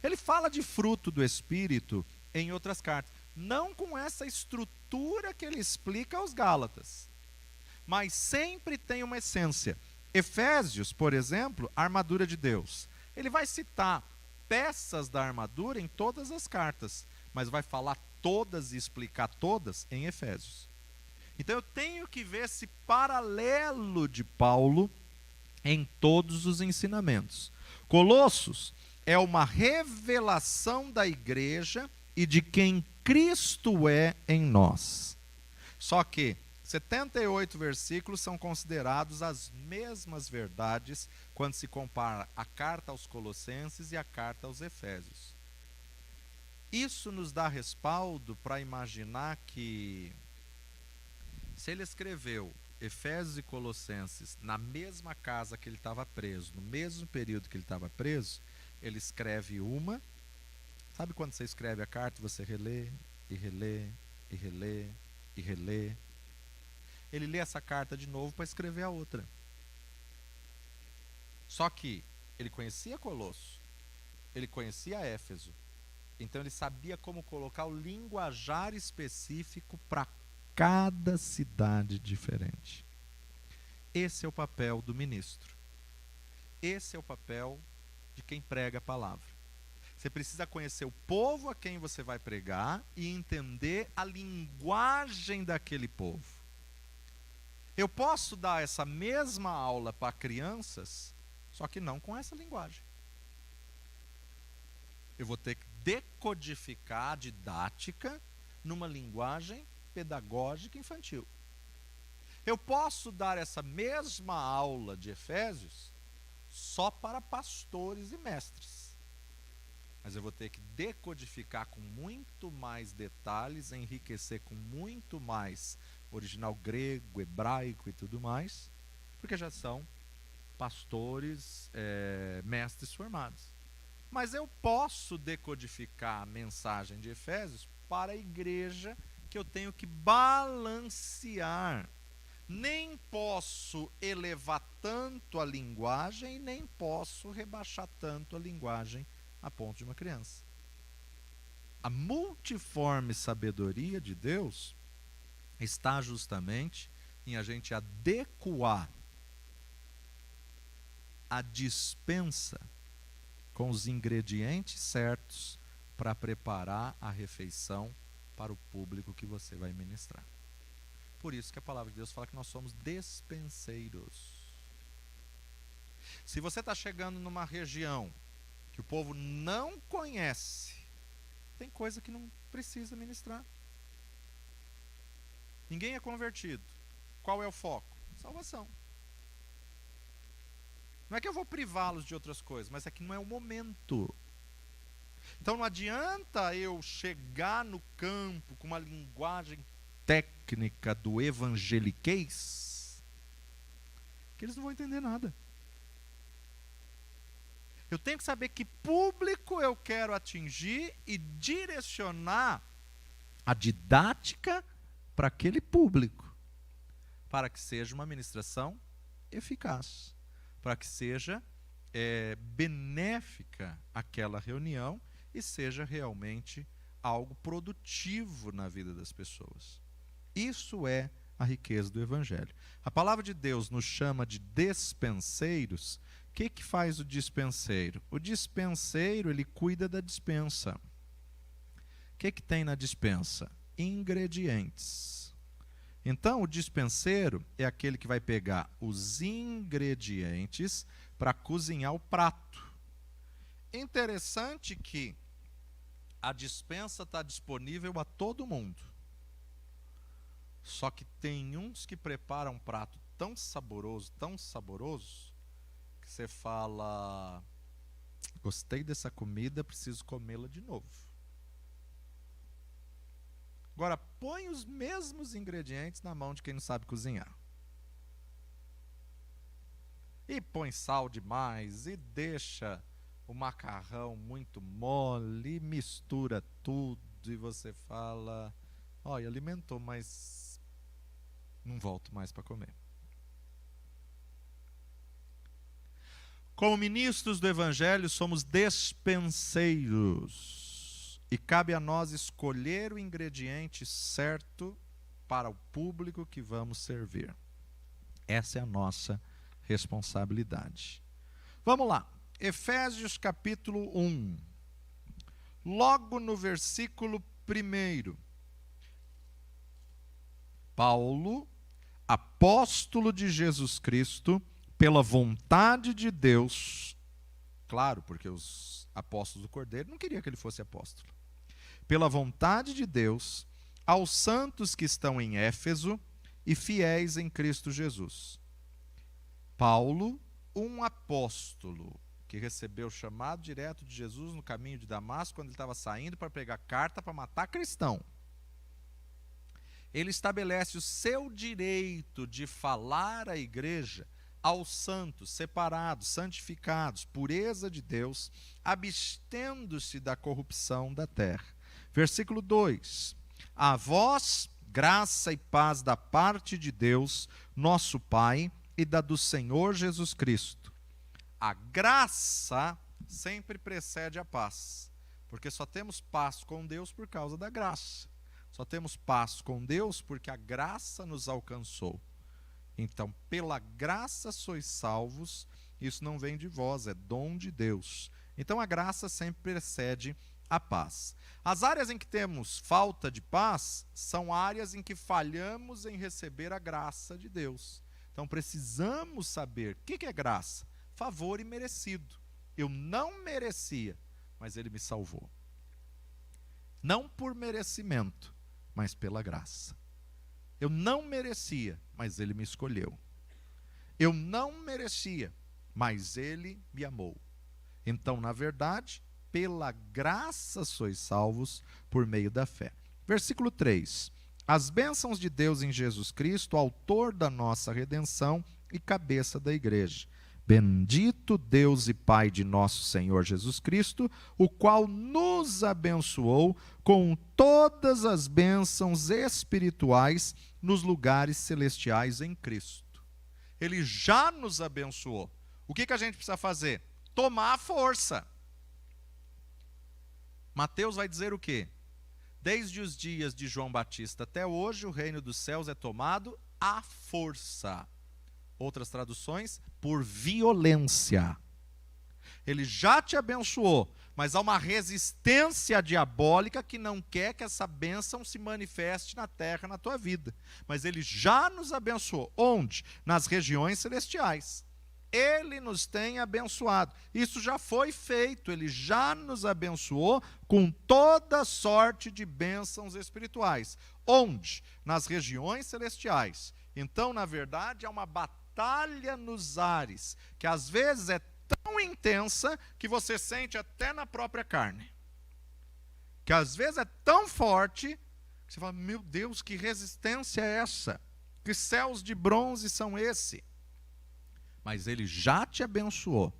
Ele fala de fruto do Espírito em outras cartas, não com essa estrutura que ele explica aos Gálatas, mas sempre tem uma essência. Efésios, por exemplo, a armadura de Deus. Ele vai citar peças da armadura em todas as cartas, mas vai falar todas e explicar todas em Efésios. Então eu tenho que ver esse paralelo de Paulo em todos os ensinamentos. Colossos é uma revelação da igreja e de quem Cristo é em nós. Só que 78 versículos são considerados as mesmas verdades quando se compara a carta aos Colossenses e a carta aos Efésios. Isso nos dá respaldo para imaginar que, se ele escreveu Efésios e Colossenses na mesma casa que ele estava preso, no mesmo período que ele estava preso, ele escreve uma. Sabe quando você escreve a carta, você relê, e relê, e relê, e relê. Ele lê essa carta de novo para escrever a outra. Só que ele conhecia Colosso, ele conhecia Éfeso, então ele sabia como colocar o linguajar específico para cada cidade diferente. Esse é o papel do ministro. Esse é o papel de quem prega a palavra. Você precisa conhecer o povo a quem você vai pregar e entender a linguagem daquele povo. Eu posso dar essa mesma aula para crianças, só que não com essa linguagem. Eu vou ter que decodificar a didática numa linguagem pedagógica infantil. Eu posso dar essa mesma aula de Efésios só para pastores e mestres. Mas eu vou ter que decodificar com muito mais detalhes, enriquecer com muito mais original grego, hebraico e tudo mais, porque já são pastores, mestres formados. Mas eu posso decodificar a mensagem de Efésios para a igreja que eu tenho que balancear. Nem posso elevar tanto a linguagem, nem posso rebaixar tanto a linguagem a ponto de uma criança. A multiforme sabedoria de Deus está justamente em a gente adequar a dispensa com os ingredientes certos para preparar a refeição para o público que você vai ministrar. Por isso que a palavra de Deus fala que nós somos despenseiros. Se você está chegando numa região que o povo não conhece, tem coisa que não precisa ministrar. Ninguém é convertido. Qual é o foco? Salvação. Não é que eu vou privá-los de outras coisas, mas é que não é o momento. Então não adianta eu chegar no campo com uma linguagem técnica do evangeliquez, que eles não vão entender nada. Eu tenho que saber que público eu quero atingir e direcionar a didática para aquele público, para que seja uma ministração eficaz, para que seja benéfica aquela reunião e seja realmente algo produtivo na vida das pessoas. Isso é a riqueza do Evangelho. A palavra de Deus nos chama de despenseiros. O que faz o dispenseiro? O dispenseiro, ele cuida da dispensa. O que tem na dispensa? Ingredientes. Então, o dispenseiro é aquele que vai pegar os ingredientes para cozinhar o prato. Interessante que a dispensa está disponível a todo mundo. Só que tem uns que preparam um prato tão saboroso, que você fala, gostei dessa comida, preciso comê-la de novo. Agora, põe os mesmos ingredientes na mão de quem não sabe cozinhar. E põe sal demais, e deixa o macarrão muito mole, e mistura tudo, e você fala, olha, alimentou, mas não volto mais para comer. Como ministros do Evangelho, somos despenseiros. E cabe a nós escolher o ingrediente certo para o público que vamos servir. Essa é a nossa responsabilidade. Vamos lá. Efésios capítulo 1. Logo no versículo 1. Paulo, apóstolo de Jesus Cristo, pela vontade de Deus, claro, porque os apóstolos do Cordeiro não queriam que ele fosse apóstolo, pela vontade de Deus, aos santos que estão em Éfeso e fiéis em Cristo Jesus. Paulo, um apóstolo, que recebeu o chamado direto de Jesus no caminho de Damasco, quando ele estava saindo para pregar carta para matar cristão. Ele estabelece o seu direito de falar à igreja aos santos, separados, santificados, pureza de Deus, abstendo-se da corrupção da terra. Versículo 2. A vós, graça e paz da parte de Deus, nosso Pai, e da do Senhor Jesus Cristo. A graça sempre precede a paz, porque só temos paz com Deus por causa da graça. Só temos paz com Deus porque a graça nos alcançou. Então, pela graça sois salvos, isso não vem de vós, é dom de Deus. Então, a graça sempre precede a paz. As áreas em que temos falta de paz são áreas em que falhamos em receber a graça de Deus. Então, precisamos saber o que é graça? Favor imerecido. Eu não merecia, mas Ele me salvou. Não por merecimento, mas pela graça. Eu não merecia, mas Ele me escolheu. Eu não merecia, mas Ele me amou. Então, na verdade, pela graça sois salvos por meio da fé. Versículo 3. As bênçãos de Deus em Jesus Cristo, autor da nossa redenção e cabeça da igreja. Bendito Deus e Pai de nosso Senhor Jesus Cristo, o qual nos abençoou com todas as bênçãos espirituais nos lugares celestiais em Cristo. Ele já nos abençoou. O que a gente precisa fazer? Tomar a força. Mateus vai dizer o quê? Desde os dias de João Batista até hoje, o reino dos céus é tomado à força. Outras traduções, por violência. Ele já te abençoou, mas há uma resistência diabólica que não quer que essa bênção se manifeste na terra, na tua vida. Mas ele já nos abençoou. Onde? Nas regiões celestiais. Ele nos tem abençoado. Isso já foi feito. Ele já nos abençoou com toda sorte de bênçãos espirituais. Onde? Nas regiões celestiais. Então, na verdade, é uma batalha nos ares, que às vezes é tão intensa que você sente até na própria carne. Que às vezes é tão forte que você fala, meu Deus, que resistência é essa? Que céus de bronze são esse? Mas ele já te abençoou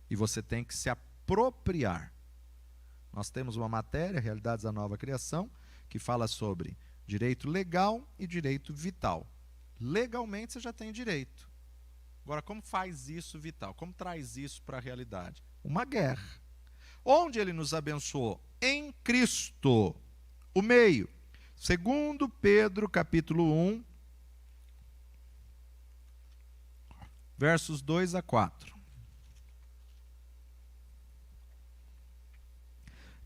e você tem que se apropriar. Nós temos uma matéria, Realidades da Nova Criação, que fala sobre direito legal e direito vital. Legalmente você já tem direito. Agora, como faz isso vital? Como traz isso para a realidade? Uma guerra. Onde ele nos abençoou? Em Cristo. O meio. 2 Pedro, capítulo 1, versos 2 a 4.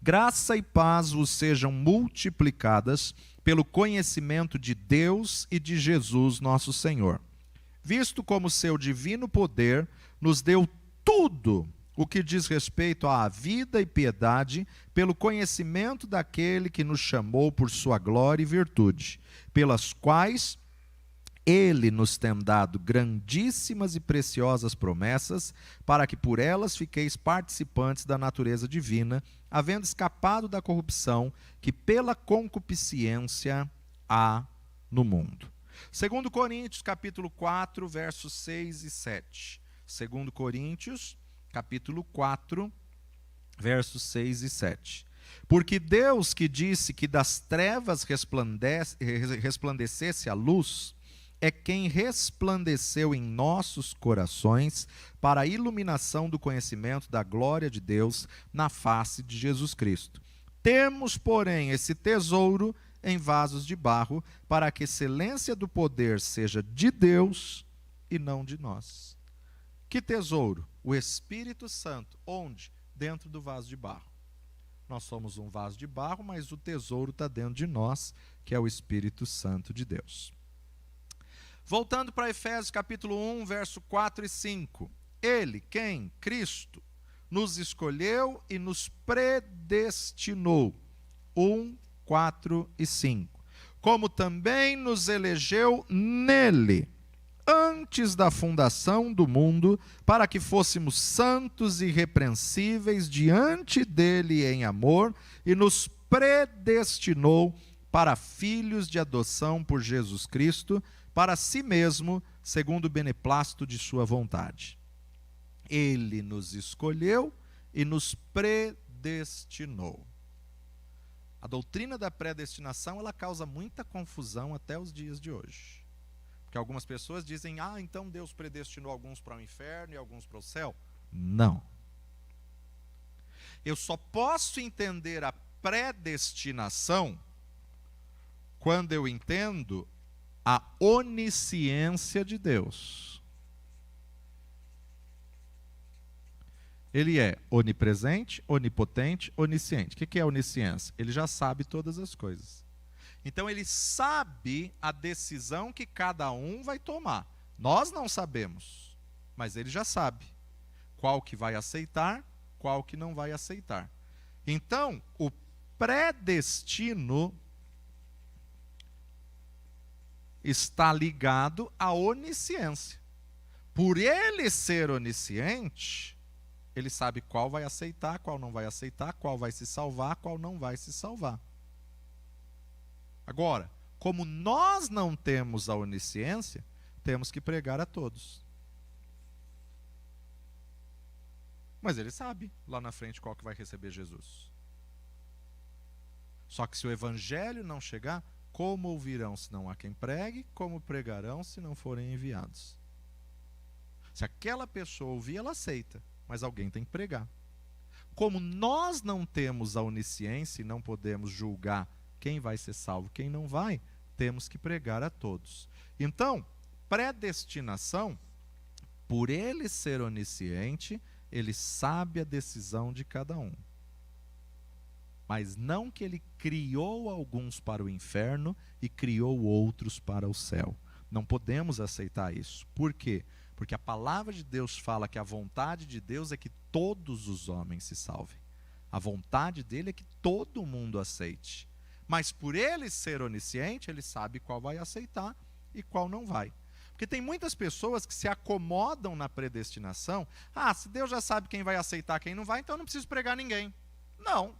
Graça e paz vos sejam multiplicadas pelo conhecimento de Deus e de Jesus nosso Senhor, visto como seu divino poder nos deu tudo o que diz respeito à vida e piedade, pelo conhecimento daquele que nos chamou por sua glória e virtude, pelas quais ele nos tem dado grandíssimas e preciosas promessas, para que por elas fiqueis participantes da natureza divina, havendo escapado da corrupção que pela concupiscência há no mundo. 2 Coríntios, capítulo 4, versos 6 e 7. 2 Coríntios, capítulo 4, versos 6 e 7. Porque Deus que disse que das trevas resplandecesse a luz, é quem resplandeceu em nossos corações para a iluminação do conhecimento da glória de Deus na face de Jesus Cristo. Temos, porém, esse tesouro em vasos de barro, para que a excelência do poder seja de Deus e não de nós. Que tesouro? O Espírito Santo. Onde? Dentro do vaso de barro. Nós somos um vaso de barro, mas o tesouro está dentro de nós, que é o Espírito Santo de Deus. Voltando para Efésios capítulo 1, verso 4 e 5. Ele, quem? Cristo, nos escolheu e nos predestinou. 1, 4 e 5. Como também nos elegeu nele, antes da fundação do mundo, para que fôssemos santos e irrepreensíveis diante dele em amor, e nos predestinou para filhos de adoção por Jesus Cristo, para si mesmo, segundo o beneplácito de sua vontade. Ele nos escolheu e nos predestinou. A doutrina da predestinação, ela causa muita confusão até os dias de hoje. Porque algumas pessoas dizem, então Deus predestinou alguns para o inferno e alguns para o céu. Não. Eu só posso entender a predestinação quando eu entendo a onisciência de Deus. Ele é onipresente, onipotente, onisciente. O que é onisciência? Ele já sabe todas as coisas. Então ele sabe a decisão que cada um vai tomar. Nós não sabemos, mas ele já sabe qual que vai aceitar, qual que não vai aceitar. Então, o predestino está ligado à onisciência. Por ele ser onisciente, ele sabe qual vai aceitar, qual não vai aceitar, qual vai se salvar, qual não vai se salvar. Agora, como nós não temos a onisciência, temos que pregar a todos. Mas ele sabe lá na frente qual que vai receber Jesus. Só que se o evangelho não chegar, Como ouvirão se não há quem pregue? Como pregarão se não forem enviados? Se aquela pessoa ouvir, ela aceita, mas alguém tem que pregar. Como nós não temos a onisciência e não podemos julgar quem vai ser salvo, quem não vai, temos que pregar a todos. Então, predestinação, por ele ser onisciente, ele sabe a decisão de cada um. Mas não que ele criou alguns para o inferno e criou outros para o céu. Não podemos aceitar isso. Por quê? Porque a palavra de Deus fala que a vontade de Deus é que todos os homens se salvem. A vontade dele é que todo mundo aceite. Mas por ele ser onisciente, ele sabe qual vai aceitar e qual não vai. Porque tem muitas pessoas que se acomodam na predestinação. Ah, se Deus já sabe quem vai aceitar, quem não vai, então eu não preciso pregar ninguém. Não.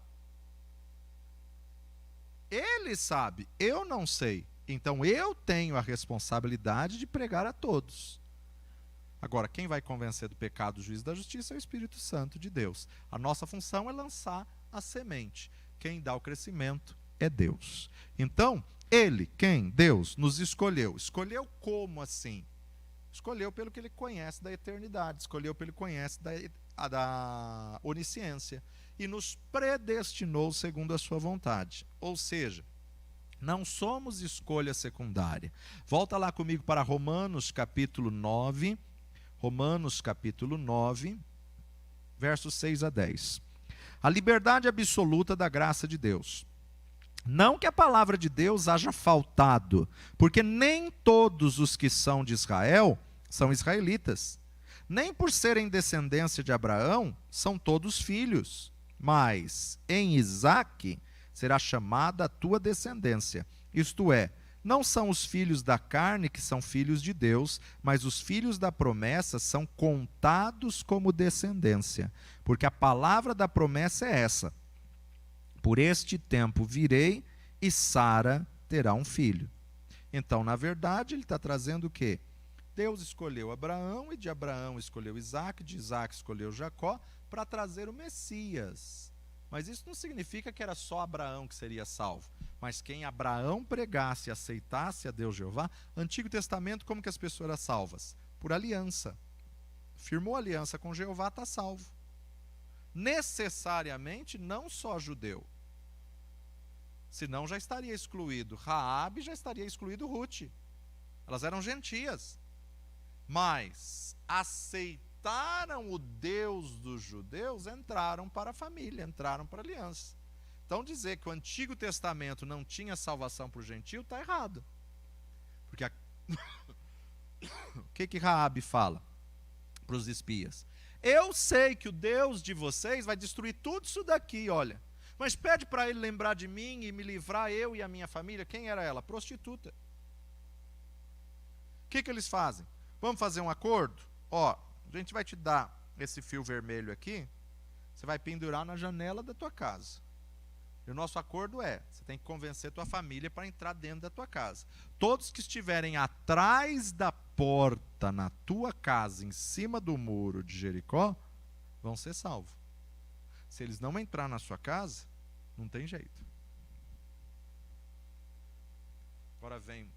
Ele sabe, eu não sei. Então eu tenho a responsabilidade de pregar a todos. Agora, quem vai convencer do pecado, do juízo e da justiça é o Espírito Santo de Deus. A nossa função é lançar a semente. Quem dá o crescimento é Deus. Então, ele, quem? Deus, nos escolheu. Escolheu como assim? Escolheu pelo que ele conhece da eternidade, escolheu pelo que ele conhece da onisciência. E nos predestinou segundo a sua vontade. Ou seja, não somos escolha secundária. Volta lá comigo para Romanos capítulo 9. Romanos capítulo 9, versos 6 a 10. A liberdade absoluta da graça de Deus. Não que a palavra de Deus haja faltado, porque nem todos os que são de Israel são israelitas. Nem por serem descendência de Abraão, são todos filhos. Mas em Isaque será chamada a tua descendência. Isto é, não são os filhos da carne que são filhos de Deus, mas os filhos da promessa são contados como descendência. Porque a palavra da promessa é essa: por este tempo virei e Sara terá um filho. Então, na verdade, ele está trazendo o quê? Deus escolheu Abraão, e de Abraão escolheu Isaque, de Isaque escolheu Jacó, para trazer o Messias. Mas isso não significa que era só Abraão que seria salvo. Mas quem Abraão pregasse e aceitasse a Deus Jeová, Antigo Testamento, como que as pessoas eram salvas? Por aliança. Firmou aliança com Jeová, está salvo. Necessariamente não só judeu. Senão já estaria excluído Raabe, já estaria excluído Ruth. Elas eram gentias. Mas aceitaram o Deus dos judeus, entraram para a família, entraram para a aliança. Então dizer que o Antigo Testamento não tinha salvação para o gentio está errado. Porque o que Raabe fala para os espias? Eu sei que o Deus de vocês vai destruir tudo isso daqui, olha. Mas pede para ele lembrar de mim e me livrar, eu e a minha família. Quem era ela? Prostituta. O que eles fazem? Vamos fazer um acordo? Ó, a gente vai te dar esse fio vermelho aqui, você vai pendurar na janela da tua casa. E o nosso acordo é, você tem que convencer tua família para entrar dentro da tua casa. Todos que estiverem atrás da porta na tua casa, em cima do muro de Jericó, vão ser salvos. Se eles não entrar na sua casa, não tem jeito. Agora vem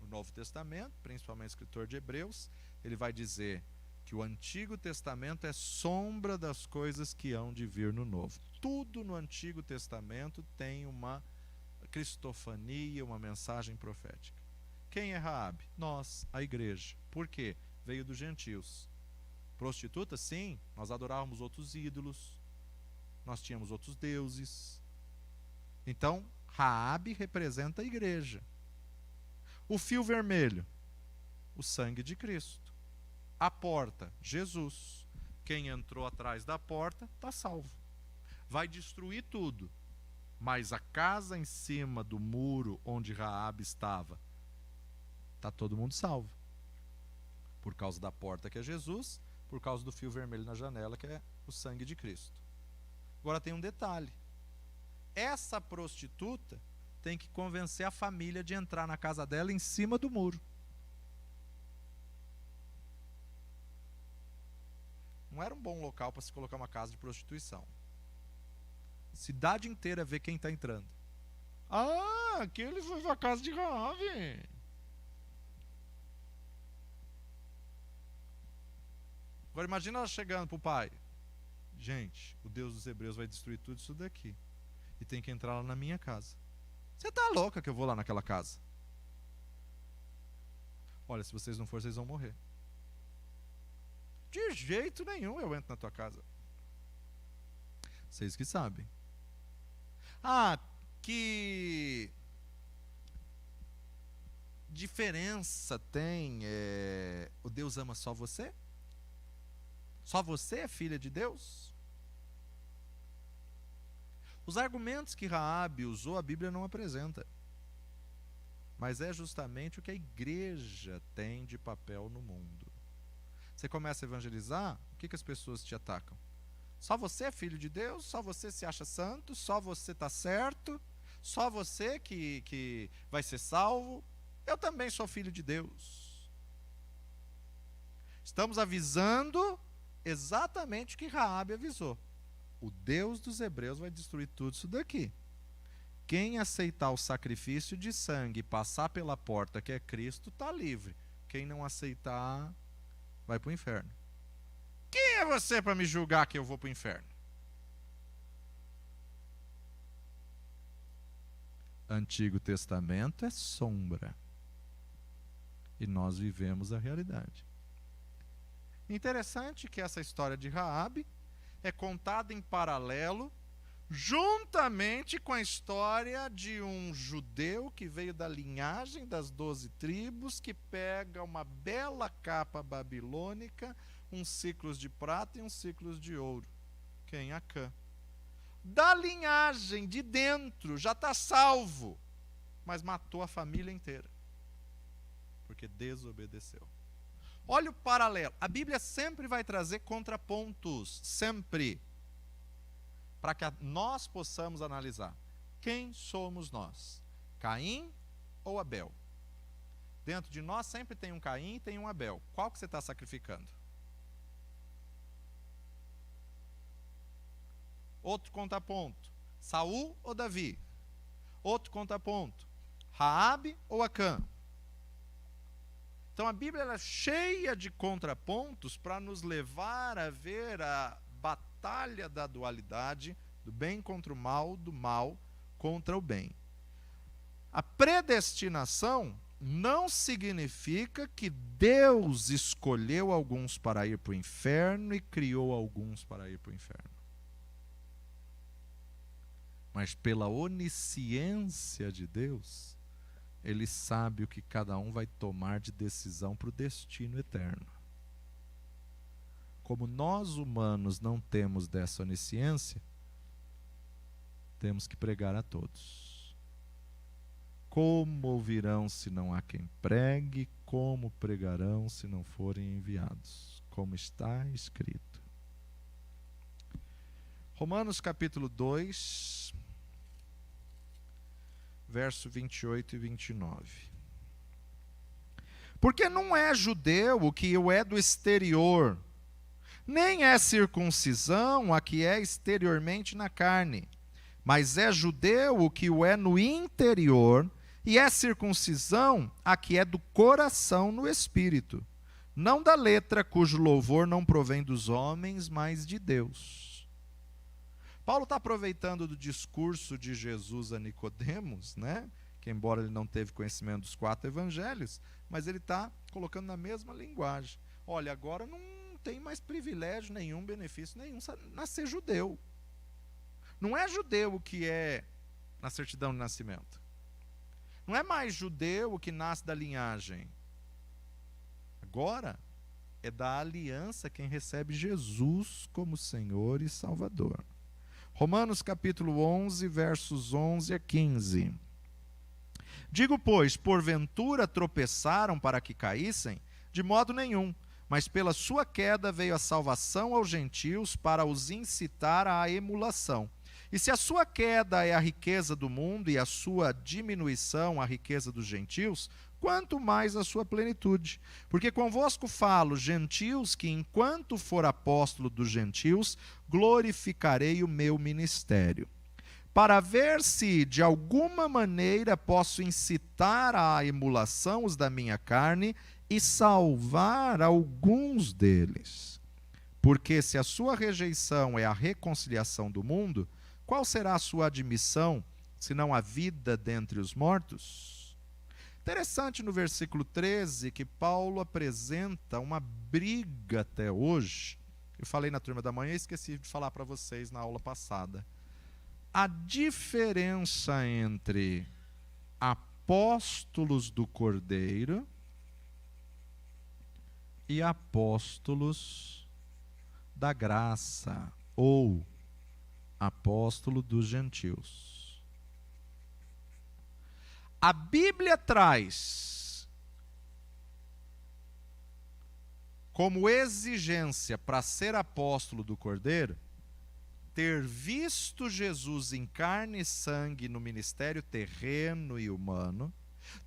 o Novo Testamento, principalmente o escritor de Hebreus, ele vai dizer que o Antigo Testamento é sombra das coisas que hão de vir no Novo. Tudo no Antigo Testamento tem uma cristofania, uma mensagem profética. Quem é Raabe? Nós, a igreja. Por quê? Veio dos gentios. Prostituta? Sim, nós adorávamos outros ídolos, nós tínhamos outros deuses. Então, Raabe representa a igreja. O fio vermelho, o sangue de Cristo. A porta, Jesus. Quem entrou atrás da porta está salvo. Vai destruir tudo, mas a casa em cima do muro onde Raabe estava, está todo mundo salvo. Por causa da porta, que é Jesus, por causa do fio vermelho na janela, que é o sangue de Cristo. Agora tem um detalhe. Essa prostituta tem que convencer a família de entrar na casa dela em cima do muro. Não era um bom local para se colocar uma casa de prostituição. Cidade inteira vê quem está entrando. Ah, aquele foi para a casa de Raabe. Agora imagina ela chegando para o pai. Gente, o Deus dos Hebreus vai destruir tudo isso daqui. E tem que entrar lá na minha casa. Você está louca que eu vou lá naquela casa? Olha, se vocês não forem, vocês vão morrer. De jeito nenhum eu entro na tua casa. Vocês que sabem. Ah, que diferença tem? O Deus ama só você? Só você é filha de Deus? Os argumentos que Raabe usou, a Bíblia não apresenta. Mas é justamente o que a igreja tem de papel no mundo. Você começa a evangelizar, o que as pessoas te atacam? Só você é filho de Deus? Só você se acha santo? Só você está certo? Só você que vai ser salvo? Eu também sou filho de Deus. Estamos avisando exatamente o que Raabe avisou. O Deus dos Hebreus vai destruir tudo isso daqui. Quem aceitar o sacrifício de sangue e passar pela porta que é Cristo, está livre. Quem não aceitar, vai para o inferno. Quem é você para me julgar que eu vou para o inferno? Antigo Testamento é sombra. E nós vivemos a realidade. Interessante que essa história de Raabe é contada em paralelo, juntamente com a história de um judeu que veio da linhagem das 12 tribos, que pega uma bela capa babilônica, uns ciclos de prata e uns ciclos de ouro. Quem? Acã. Da linhagem, de dentro, já está salvo, mas matou a família inteira, porque desobedeceu. Olha o paralelo. A Bíblia sempre vai trazer contrapontos, sempre, para que nós possamos analisar. Quem somos nós? Caim ou Abel? Dentro de nós sempre tem um Caim e tem um Abel. Qual que você está sacrificando? Outro contraponto. Saul ou Davi? Outro contraponto. Raabe ou Acã? Então a Bíblia ela é cheia de contrapontos para nos levar a ver a batalha da dualidade, do bem contra o mal, do mal contra o bem. A predestinação não significa que Deus escolheu alguns para ir para o inferno e criou alguns para ir para o inferno. Mas pela onisciência de Deus, Ele sabe o que cada um vai tomar de decisão para o destino eterno. Como nós humanos não temos dessa onisciência, temos que pregar a todos. Como ouvirão se não há quem pregue? Como pregarão se não forem enviados? Como está escrito. Romanos capítulo 2, verso 28 e 29. Porque não é judeu o que o é do exterior, nem é circuncisão a que é exteriormente na carne, mas é judeu o que o é no interior, e é circuncisão a que é do coração no espírito, não da letra cujo louvor não provém dos homens, mas de Deus. Paulo está aproveitando do discurso de Jesus a Nicodemos, né? Que embora ele não teve conhecimento dos 4 evangelhos, mas ele está colocando na mesma linguagem. Olha, agora não tem mais privilégio nenhum, benefício nenhum, nascer judeu. Não é judeu o que é na certidão de nascimento. Não é mais judeu o que nasce da linhagem. Agora é da aliança quem recebe Jesus como Senhor e Salvador. Romanos capítulo 11, versos 11 a 15. Digo, pois, porventura tropeçaram para que caíssem? De modo nenhum, mas pela sua queda veio a salvação aos gentios para os incitar à emulação. E se a sua queda é a riqueza do mundo e a sua diminuição a riqueza dos gentios, quanto mais a sua plenitude. Porque convosco falo, gentios, que enquanto for apóstolo dos gentios, glorificarei o meu ministério. para ver se, de alguma maneira, posso incitar à emulação os da minha carne e salvar alguns deles. Porque se a sua rejeição é a reconciliação do mundo, qual será a sua admissão, senão a vida dentre os mortos? Interessante no versículo 13 que Paulo apresenta uma briga até hoje. Eu falei na turma da manhã e esqueci de falar para vocês na aula passada. A diferença entre apóstolos do Cordeiro e apóstolos da graça, ou apóstolo dos gentios. A Bíblia traz como exigência para ser apóstolo do Cordeiro ter visto Jesus em carne e sangue no ministério terreno e humano,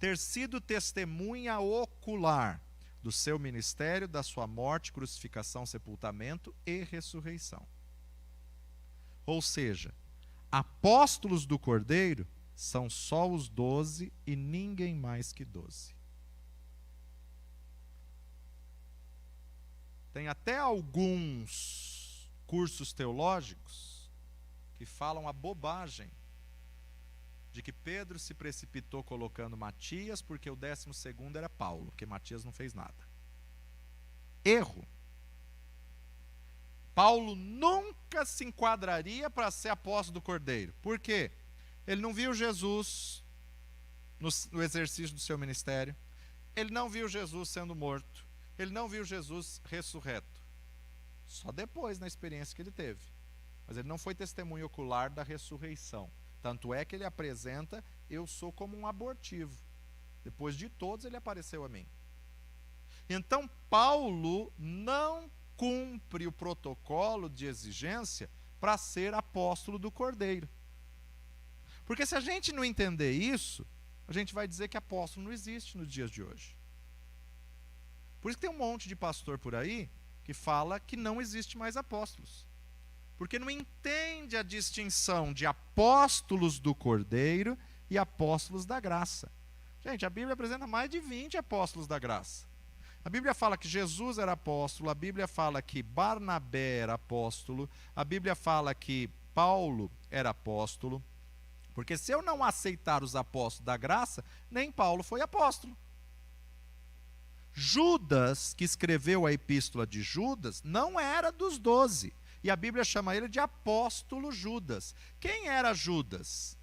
ter sido testemunha ocular do seu ministério, da sua morte, crucificação, sepultamento e ressurreição. Ou seja, apóstolos do Cordeiro são só os 12 e ninguém mais que 12. Tem até alguns cursos teológicos que falam a bobagem de que Pedro se precipitou colocando Matias porque o 12º era Paulo, porque Matias não fez nada. Erro. Paulo nunca se enquadraria para ser apóstolo do Cordeiro. Por quê? Ele não viu Jesus no exercício do seu ministério, ele não viu Jesus sendo morto, ele não viu Jesus ressurreto. Só depois, na experiência que ele teve. Mas ele não foi testemunho ocular da ressurreição. Tanto é que ele apresenta, eu sou como um abortivo. Depois de todos, ele apareceu a mim. Então, Paulo não cumpre o protocolo de exigência para ser apóstolo do Cordeiro. Porque se a gente não entender isso, a gente vai dizer que apóstolo não existe nos dias de hoje. Por isso que tem um monte de pastor por aí que fala que não existe mais apóstolos. Porque não entende a distinção de apóstolos do Cordeiro e apóstolos da graça. Gente, a Bíblia apresenta mais de 20 apóstolos da graça. A Bíblia fala que Jesus era apóstolo, a Bíblia fala que Barnabé era apóstolo, a Bíblia fala que Paulo era apóstolo. Porque se eu não aceitar os apóstolos da graça, nem Paulo foi apóstolo. Judas, que escreveu a epístola de Judas, não era dos 12. E a Bíblia chama ele de apóstolo Judas. Quem era Judas?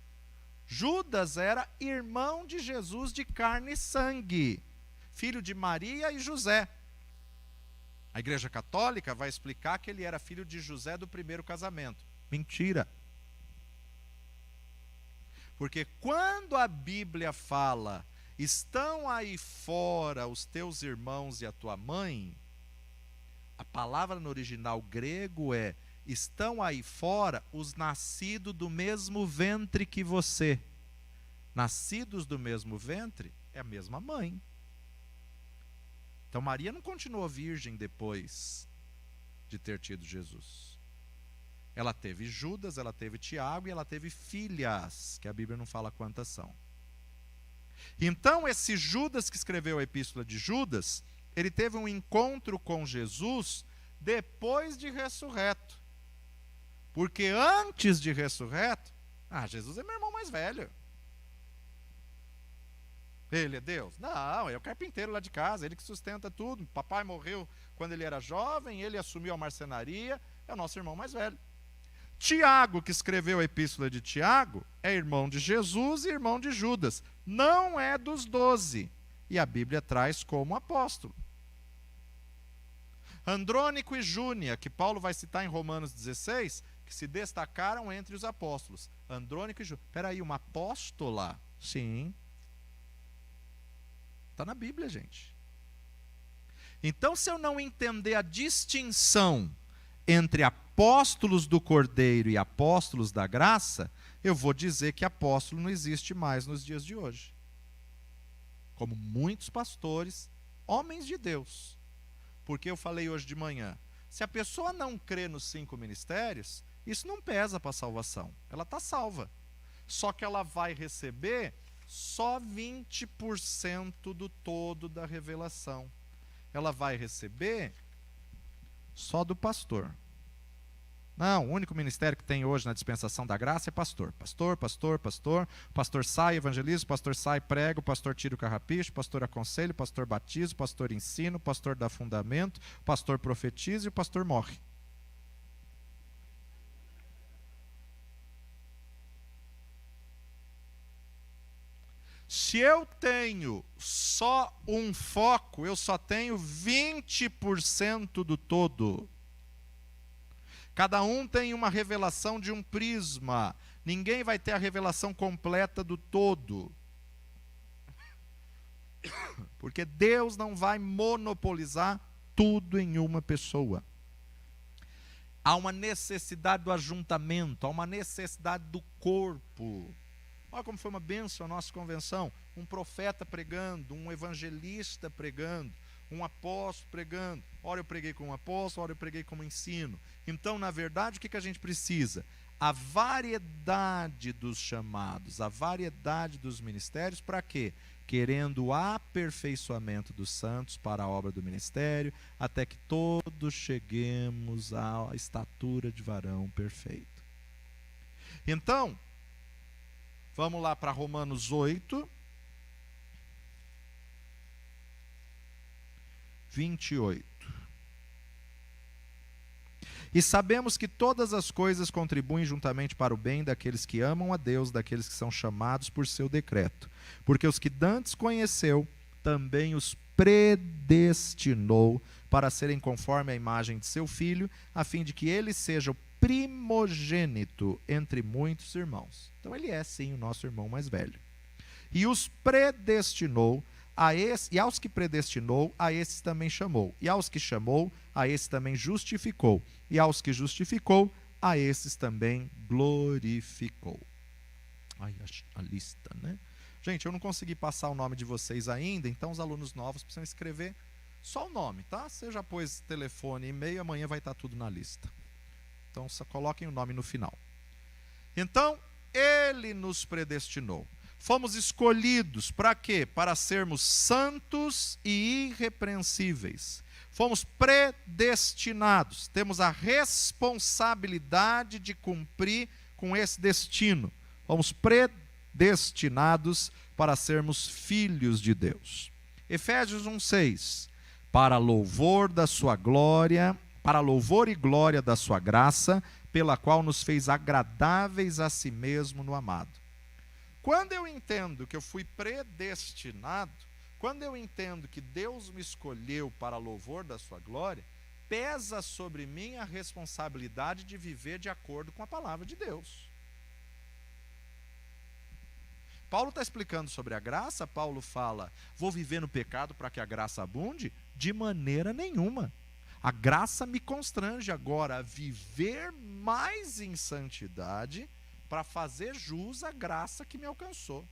Judas era irmão de Jesus de carne e sangue, filho de Maria e José. A Igreja Católica vai explicar que ele era filho de José do primeiro casamento. Mentira. Porque quando a Bíblia fala, estão aí fora os teus irmãos e a tua mãe, a palavra no original grego é, estão aí fora os nascidos do mesmo ventre que você. Nascidos do mesmo ventre é a mesma mãe. Então Maria não continuou virgem depois de ter tido Jesus. Ela teve Judas, ela teve Tiago e ela teve filhas, que a Bíblia não fala quantas são. Então esse Judas que escreveu a epístola de Judas, ele teve um encontro com Jesus depois de ressurreto. Porque antes de ressurreto, Jesus é meu irmão mais velho. Ele é Deus? Não, é o carpinteiro lá de casa, ele que sustenta tudo. Papai morreu quando ele era jovem, ele assumiu a marcenaria, é o nosso irmão mais velho. Tiago, que escreveu a epístola de Tiago, é irmão de Jesus e irmão de Judas. Não é dos 12. E a Bíblia traz como apóstolo. Andrônico e Júnia, que Paulo vai citar em Romanos 16, que se destacaram entre os apóstolos. Andrônico e Júnia. Espera aí, uma apóstola? Sim. Está na Bíblia, gente. Então, se eu não entender a distinção entre apóstolos do Cordeiro e apóstolos da graça, eu vou dizer que apóstolo não existe mais nos dias de hoje. Como muitos pastores, homens de Deus. Porque eu falei hoje de manhã, se a pessoa não crê nos 5 ministérios, isso não pesa para a salvação. Ela está salva. só que ela vai receber só 20% do todo da revelação. Ela vai receber só do pastor. Não, o único ministério que tem hoje na dispensação da graça é pastor. Pastor, pastor, pastor. O pastor sai, evangeliza, o pastor sai, prega, o pastor tira o carrapicho, o pastor aconselha, o pastor batiza, o pastor ensina, o pastor dá fundamento, o pastor profetiza e o pastor morre. Se eu tenho só um foco, eu só tenho 20% do todo. Cada um tem uma revelação de um prisma. Ninguém vai ter a revelação completa do todo. Porque Deus não vai monopolizar tudo em uma pessoa. Há uma necessidade do ajuntamento, há uma necessidade do corpo. Olha como foi uma bênção a nossa convenção. Um profeta pregando, um evangelista pregando, um apóstolo pregando. Ora eu preguei como apóstolo, ora eu preguei como ensino. Então, na verdade, o que a gente precisa? A variedade dos chamados, a variedade dos ministérios, para quê? Querendo o aperfeiçoamento dos santos para a obra do ministério, até que todos cheguemos à estatura de varão perfeito. Então, vamos lá para Romanos 8, 28. E sabemos que todas as coisas contribuem juntamente para o bem daqueles que amam a Deus, daqueles que são chamados por seu decreto. Porque os que dantes conheceu, também os predestinou para serem conforme a imagem de seu Filho, a fim de que ele seja o primogênito entre muitos irmãos. Então ele é sim o nosso irmão mais velho. E os predestinou, e aos que predestinou, a esses também chamou. E aos que chamou, a esses também justificou. E aos que justificou, a esses também glorificou. Ai, a lista, né? Gente, eu não consegui passar o nome de vocês ainda, então os alunos novos precisam escrever só o nome, tá? Você já pôs telefone e e-mail, amanhã vai estar tudo na lista. Então, só coloquem o nome no final. Então, ele nos predestinou. Fomos escolhidos para quê? Para sermos santos e irrepreensíveis. Fomos predestinados. Temos a responsabilidade de cumprir com esse destino. Fomos predestinados para sermos filhos de Deus. Efésios 1:6. Para louvor da sua glória, para louvor e glória da sua graça, pela qual nos fez agradáveis a si mesmo no amado. Quando eu entendo que eu fui predestinado, quando eu entendo que Deus me escolheu para louvor da sua glória, pesa sobre mim a responsabilidade de viver de acordo com a palavra de Deus. Paulo está explicando sobre a graça. Paulo fala, vou viver no pecado para que a graça abunde? De maneira nenhuma. A graça me constrange agora a viver mais em santidade para fazer jus à graça que me alcançou.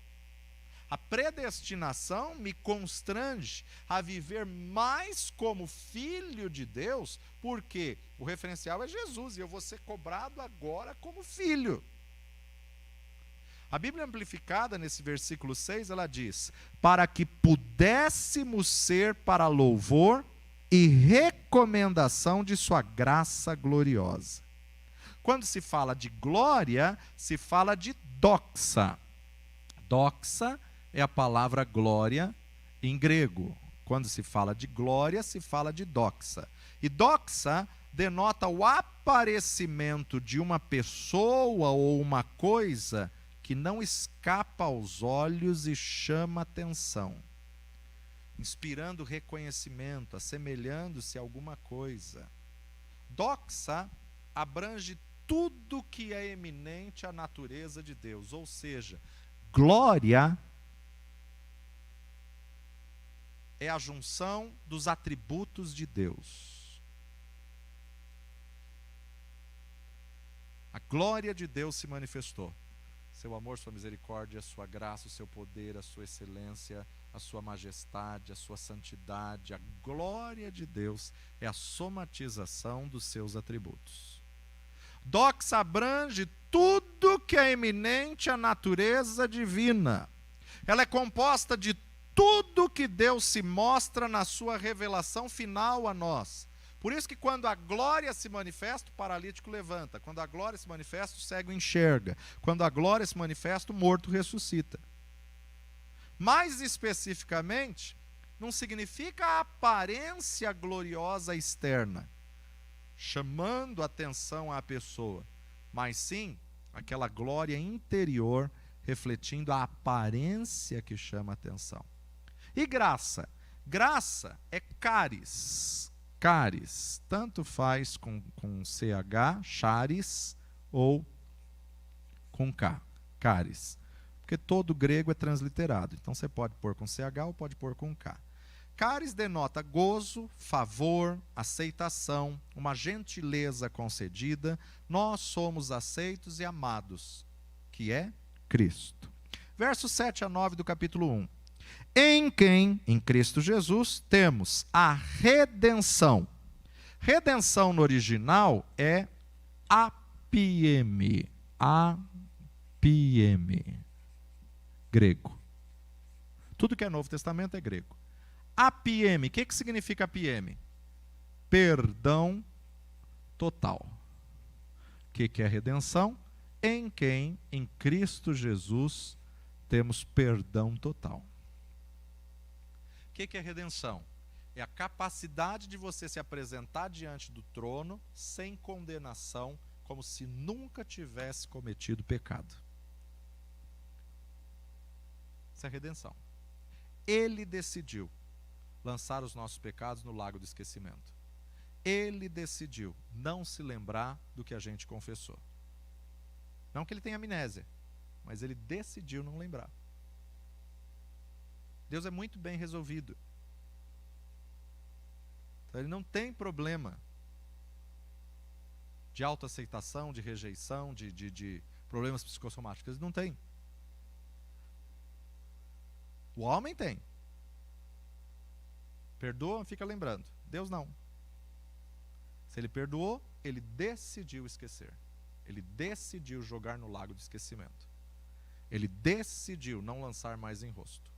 A predestinação me constrange a viver mais como filho de Deus, porque o referencial é Jesus, e eu vou ser cobrado agora como filho. A Bíblia Amplificada, nesse versículo 6, ela diz, para que pudéssemos ser para louvor e recomendação de sua graça gloriosa. Quando se fala de glória, se fala de doxa. Doxa é a palavra glória em grego. Quando se fala de glória, se fala de doxa. E doxa denota o aparecimento de uma pessoa ou uma coisa que não escapa aos olhos e chama atenção, inspirando reconhecimento, assemelhando-se a alguma coisa. Doxa abrange tudo que é eminente à natureza de Deus, ou seja, glória é a junção dos atributos de Deus. A glória de Deus se manifestou. Seu amor, sua misericórdia, a sua graça, o seu poder, a sua excelência, a sua majestade, a sua santidade. A glória de Deus é a somatização dos seus atributos. Doxa abrange tudo que é eminente a natureza divina. Ela é composta de tudo que Deus se mostra na sua revelação final a nós. Por isso que quando a glória se manifesta, o paralítico levanta. Quando a glória se manifesta, o cego enxerga. Quando a glória se manifesta, o morto ressuscita. Mais especificamente, não significa a aparência gloriosa externa, chamando atenção à pessoa, mas sim aquela glória interior, refletindo a aparência que chama atenção. E graça? Graça é caris. Caris, tanto faz com CH, charis, ou com K, caris. Porque todo grego é transliterado. Então você pode pôr com CH ou pode pôr com K. Caris denota gozo, favor, aceitação, uma gentileza concedida. Nós somos aceitos e amados, que é Cristo. Versos 7 a 9 do capítulo 1. Em quem, em Cristo Jesus, temos a redenção. Redenção no original é apieme. Apieme. Grego. Tudo que é Novo Testamento é grego. Apieme. O que significa apieme? Perdão total. O que é redenção? Em quem, em Cristo Jesus, temos perdão total. O que é redenção? É a capacidade de você se apresentar diante do trono sem condenação, como se nunca tivesse cometido pecado. Isso é redenção. Ele decidiu lançar os nossos pecados no lago do esquecimento. Ele decidiu não se lembrar do que a gente confessou. Não que ele tenha amnésia, mas ele decidiu não lembrar. Deus é muito bem resolvido. Então, ele não tem problema de autoaceitação, de rejeição, de problemas psicossomáticos. Ele não tem. O homem tem. Perdoa, fica lembrando. Deus não. Se ele perdoou, ele decidiu esquecer. Ele decidiu jogar no lago do esquecimento. Ele decidiu não lançar mais em rosto.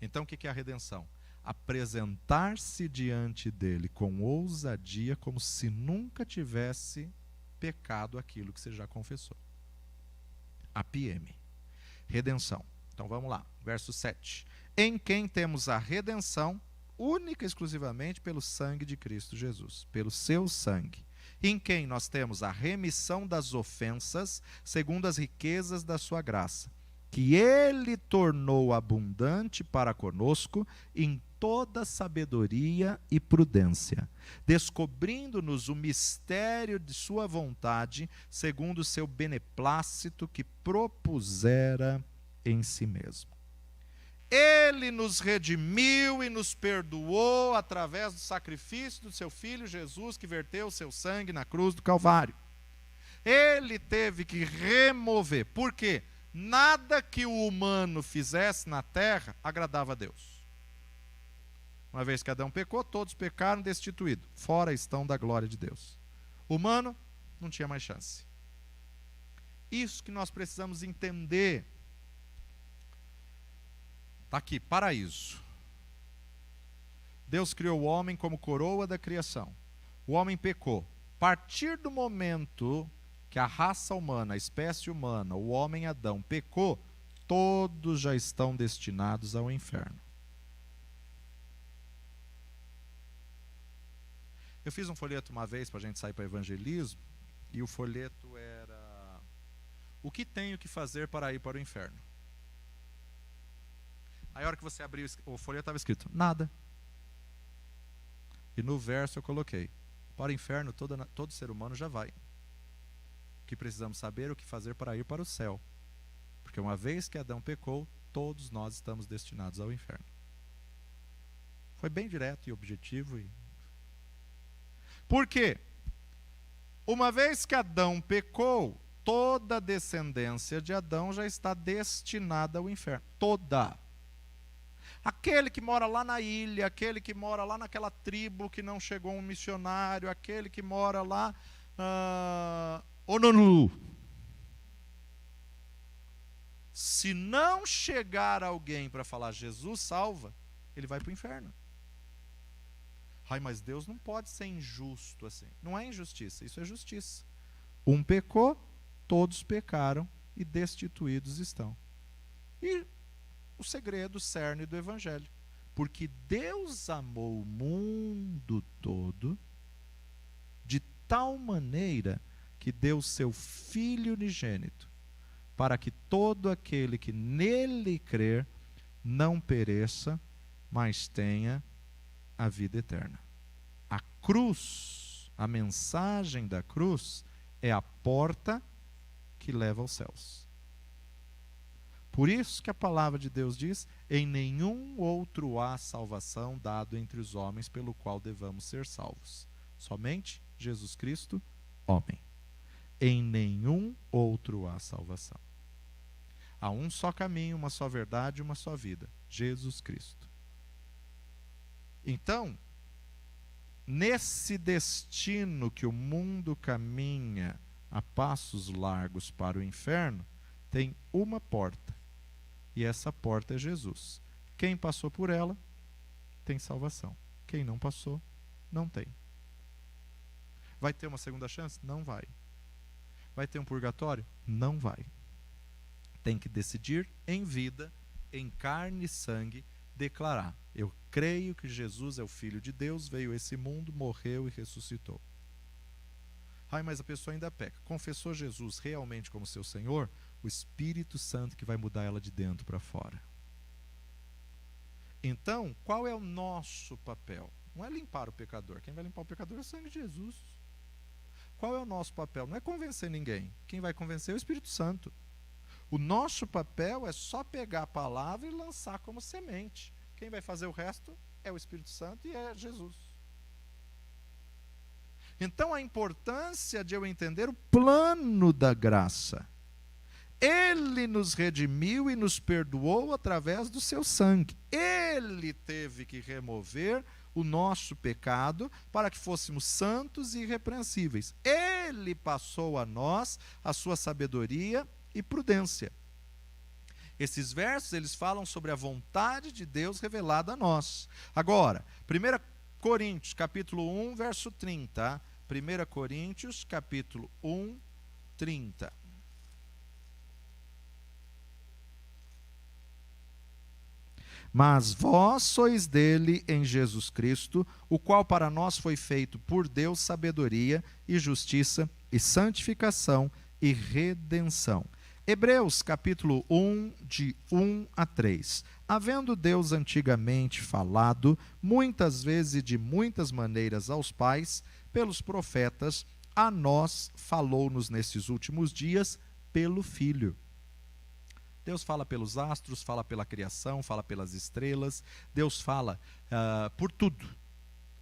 Então o que é a redenção? Apresentar-se diante dele com ousadia, como se nunca tivesse pecado aquilo que você já confessou. Apieme. Redenção. Então vamos lá, verso 7. Em quem temos a redenção, única e exclusivamente pelo sangue de Cristo Jesus, pelo seu sangue. Em quem nós temos a remissão das ofensas, segundo as riquezas da sua graça, que ele tornou abundante para conosco em toda sabedoria e prudência, descobrindo-nos o mistério de sua vontade, segundo o seu beneplácito que propusera em si mesmo. Ele nos redimiu e nos perdoou através do sacrifício do seu Filho Jesus, que verteu o seu sangue na cruz do Calvário. Ele teve que remover. Por quê? Nada que o humano fizesse na terra agradava a Deus. Uma vez que Adão pecou, todos pecaram, destituídos. Fora estão da glória de Deus. O humano não tinha mais chance. Isso que nós precisamos entender. Está aqui, paraíso. Deus criou o homem como coroa da criação. O homem pecou. A partir do momento que a raça humana, a espécie humana, o homem Adão pecou, todos já estão destinados ao inferno. Eu fiz um folheto uma vez para a gente sair para evangelismo, e o folheto era: o que tenho que fazer para ir para o inferno? Aí a hora que você abriu o folheto estava escrito: nada. E no verso eu coloquei: para o inferno todo ser humano já vai. O que precisamos saber é o que fazer para ir para o céu. Porque uma vez que Adão pecou, todos nós estamos destinados ao inferno. Foi bem direto e objetivo. Por quê? Uma vez que Adão pecou, toda a descendência de Adão já está destinada ao inferno. Toda. Aquele que mora lá na ilha, aquele que mora lá naquela tribo que não chegou um missionário, aquele que mora lá Honolulu. Se não chegar alguém para falar Jesus salva, ele vai para o inferno. Ai, mas Deus não pode ser injusto assim. Não é injustiça, isso é justiça. Um pecou, todos pecaram e destituídos estão. E o segredo, o cerne do Evangelho. Porque Deus amou o mundo todo de tal maneira que deu seu Filho unigênito, para que todo aquele que nele crer não pereça, mas tenha a vida eterna. A cruz, a mensagem da cruz, é a porta que leva aos céus. Por isso que a palavra de Deus diz: em nenhum outro há salvação dado entre os homens pelo qual devamos ser salvos. Somente Jesus Cristo, homem. Em nenhum outro há salvação. Há um só caminho, uma só verdade, uma só vida: Jesus Cristo. Então, nesse destino que o mundo caminha a passos largos para o inferno, tem uma porta. E essa porta é Jesus. Quem passou por ela tem salvação. Quem não passou, não tem. Vai ter uma segunda chance? Não vai. Vai ter um purgatório? Não vai. Tem que decidir em vida, em carne e sangue, declarar: eu creio que Jesus é o Filho de Deus, veio a esse mundo, morreu e ressuscitou. Ai, mas a pessoa ainda peca. Confessou Jesus realmente como seu Senhor? O Espírito Santo que vai mudar ela de dentro para fora. Então, qual é o nosso papel? Não é limpar o pecador. Quem vai limpar o pecador é o sangue de Jesus. Qual é o nosso papel? Não é convencer ninguém. Quem vai convencer é o Espírito Santo. O nosso papel é só pegar a palavra e lançar como semente. Quem vai fazer o resto é o Espírito Santo e é Jesus. Então, a importância de eu entender o plano da graça. Ele nos redimiu e nos perdoou através do seu sangue. Ele teve que remover o nosso pecado para que fôssemos santos e irrepreensíveis. Ele passou a nós a sua sabedoria e prudência. Esses versos, eles falam sobre a vontade de Deus revelada a nós. Agora, 1 Coríntios, capítulo 1, verso 30. 1 Coríntios, capítulo 1, 30. Mas vós sois dele em Jesus Cristo, o qual para nós foi feito por Deus sabedoria e justiça e santificação e redenção. Hebreus capítulo 1, de 1 a 3. Havendo Deus antigamente falado, muitas vezes e de muitas maneiras aos pais, pelos profetas, a nós falou-nos nesses últimos dias pelo Filho. Deus fala pelos astros, fala pela criação, fala pelas estrelas. Deus fala por tudo.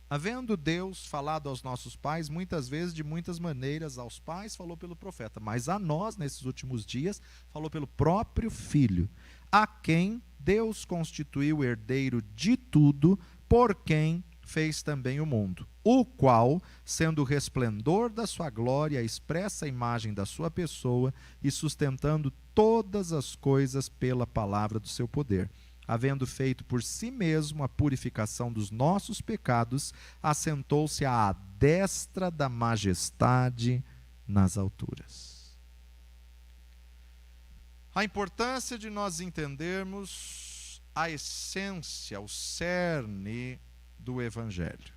Havendo Deus falado aos nossos pais, muitas vezes, de muitas maneiras, aos pais falou pelo profeta, mas a nós, nesses últimos dias, falou pelo próprio Filho, a quem Deus constituiu herdeiro de tudo, por quem fez também o mundo, o qual, sendo o resplendor da sua glória, a expressa imagem da sua pessoa, e sustentando todas as coisas pela palavra do seu poder, havendo feito por si mesmo a purificação dos nossos pecados, assentou-se à destra da majestade nas alturas. A importância de nós entendermos a essência, o cerne do Evangelho.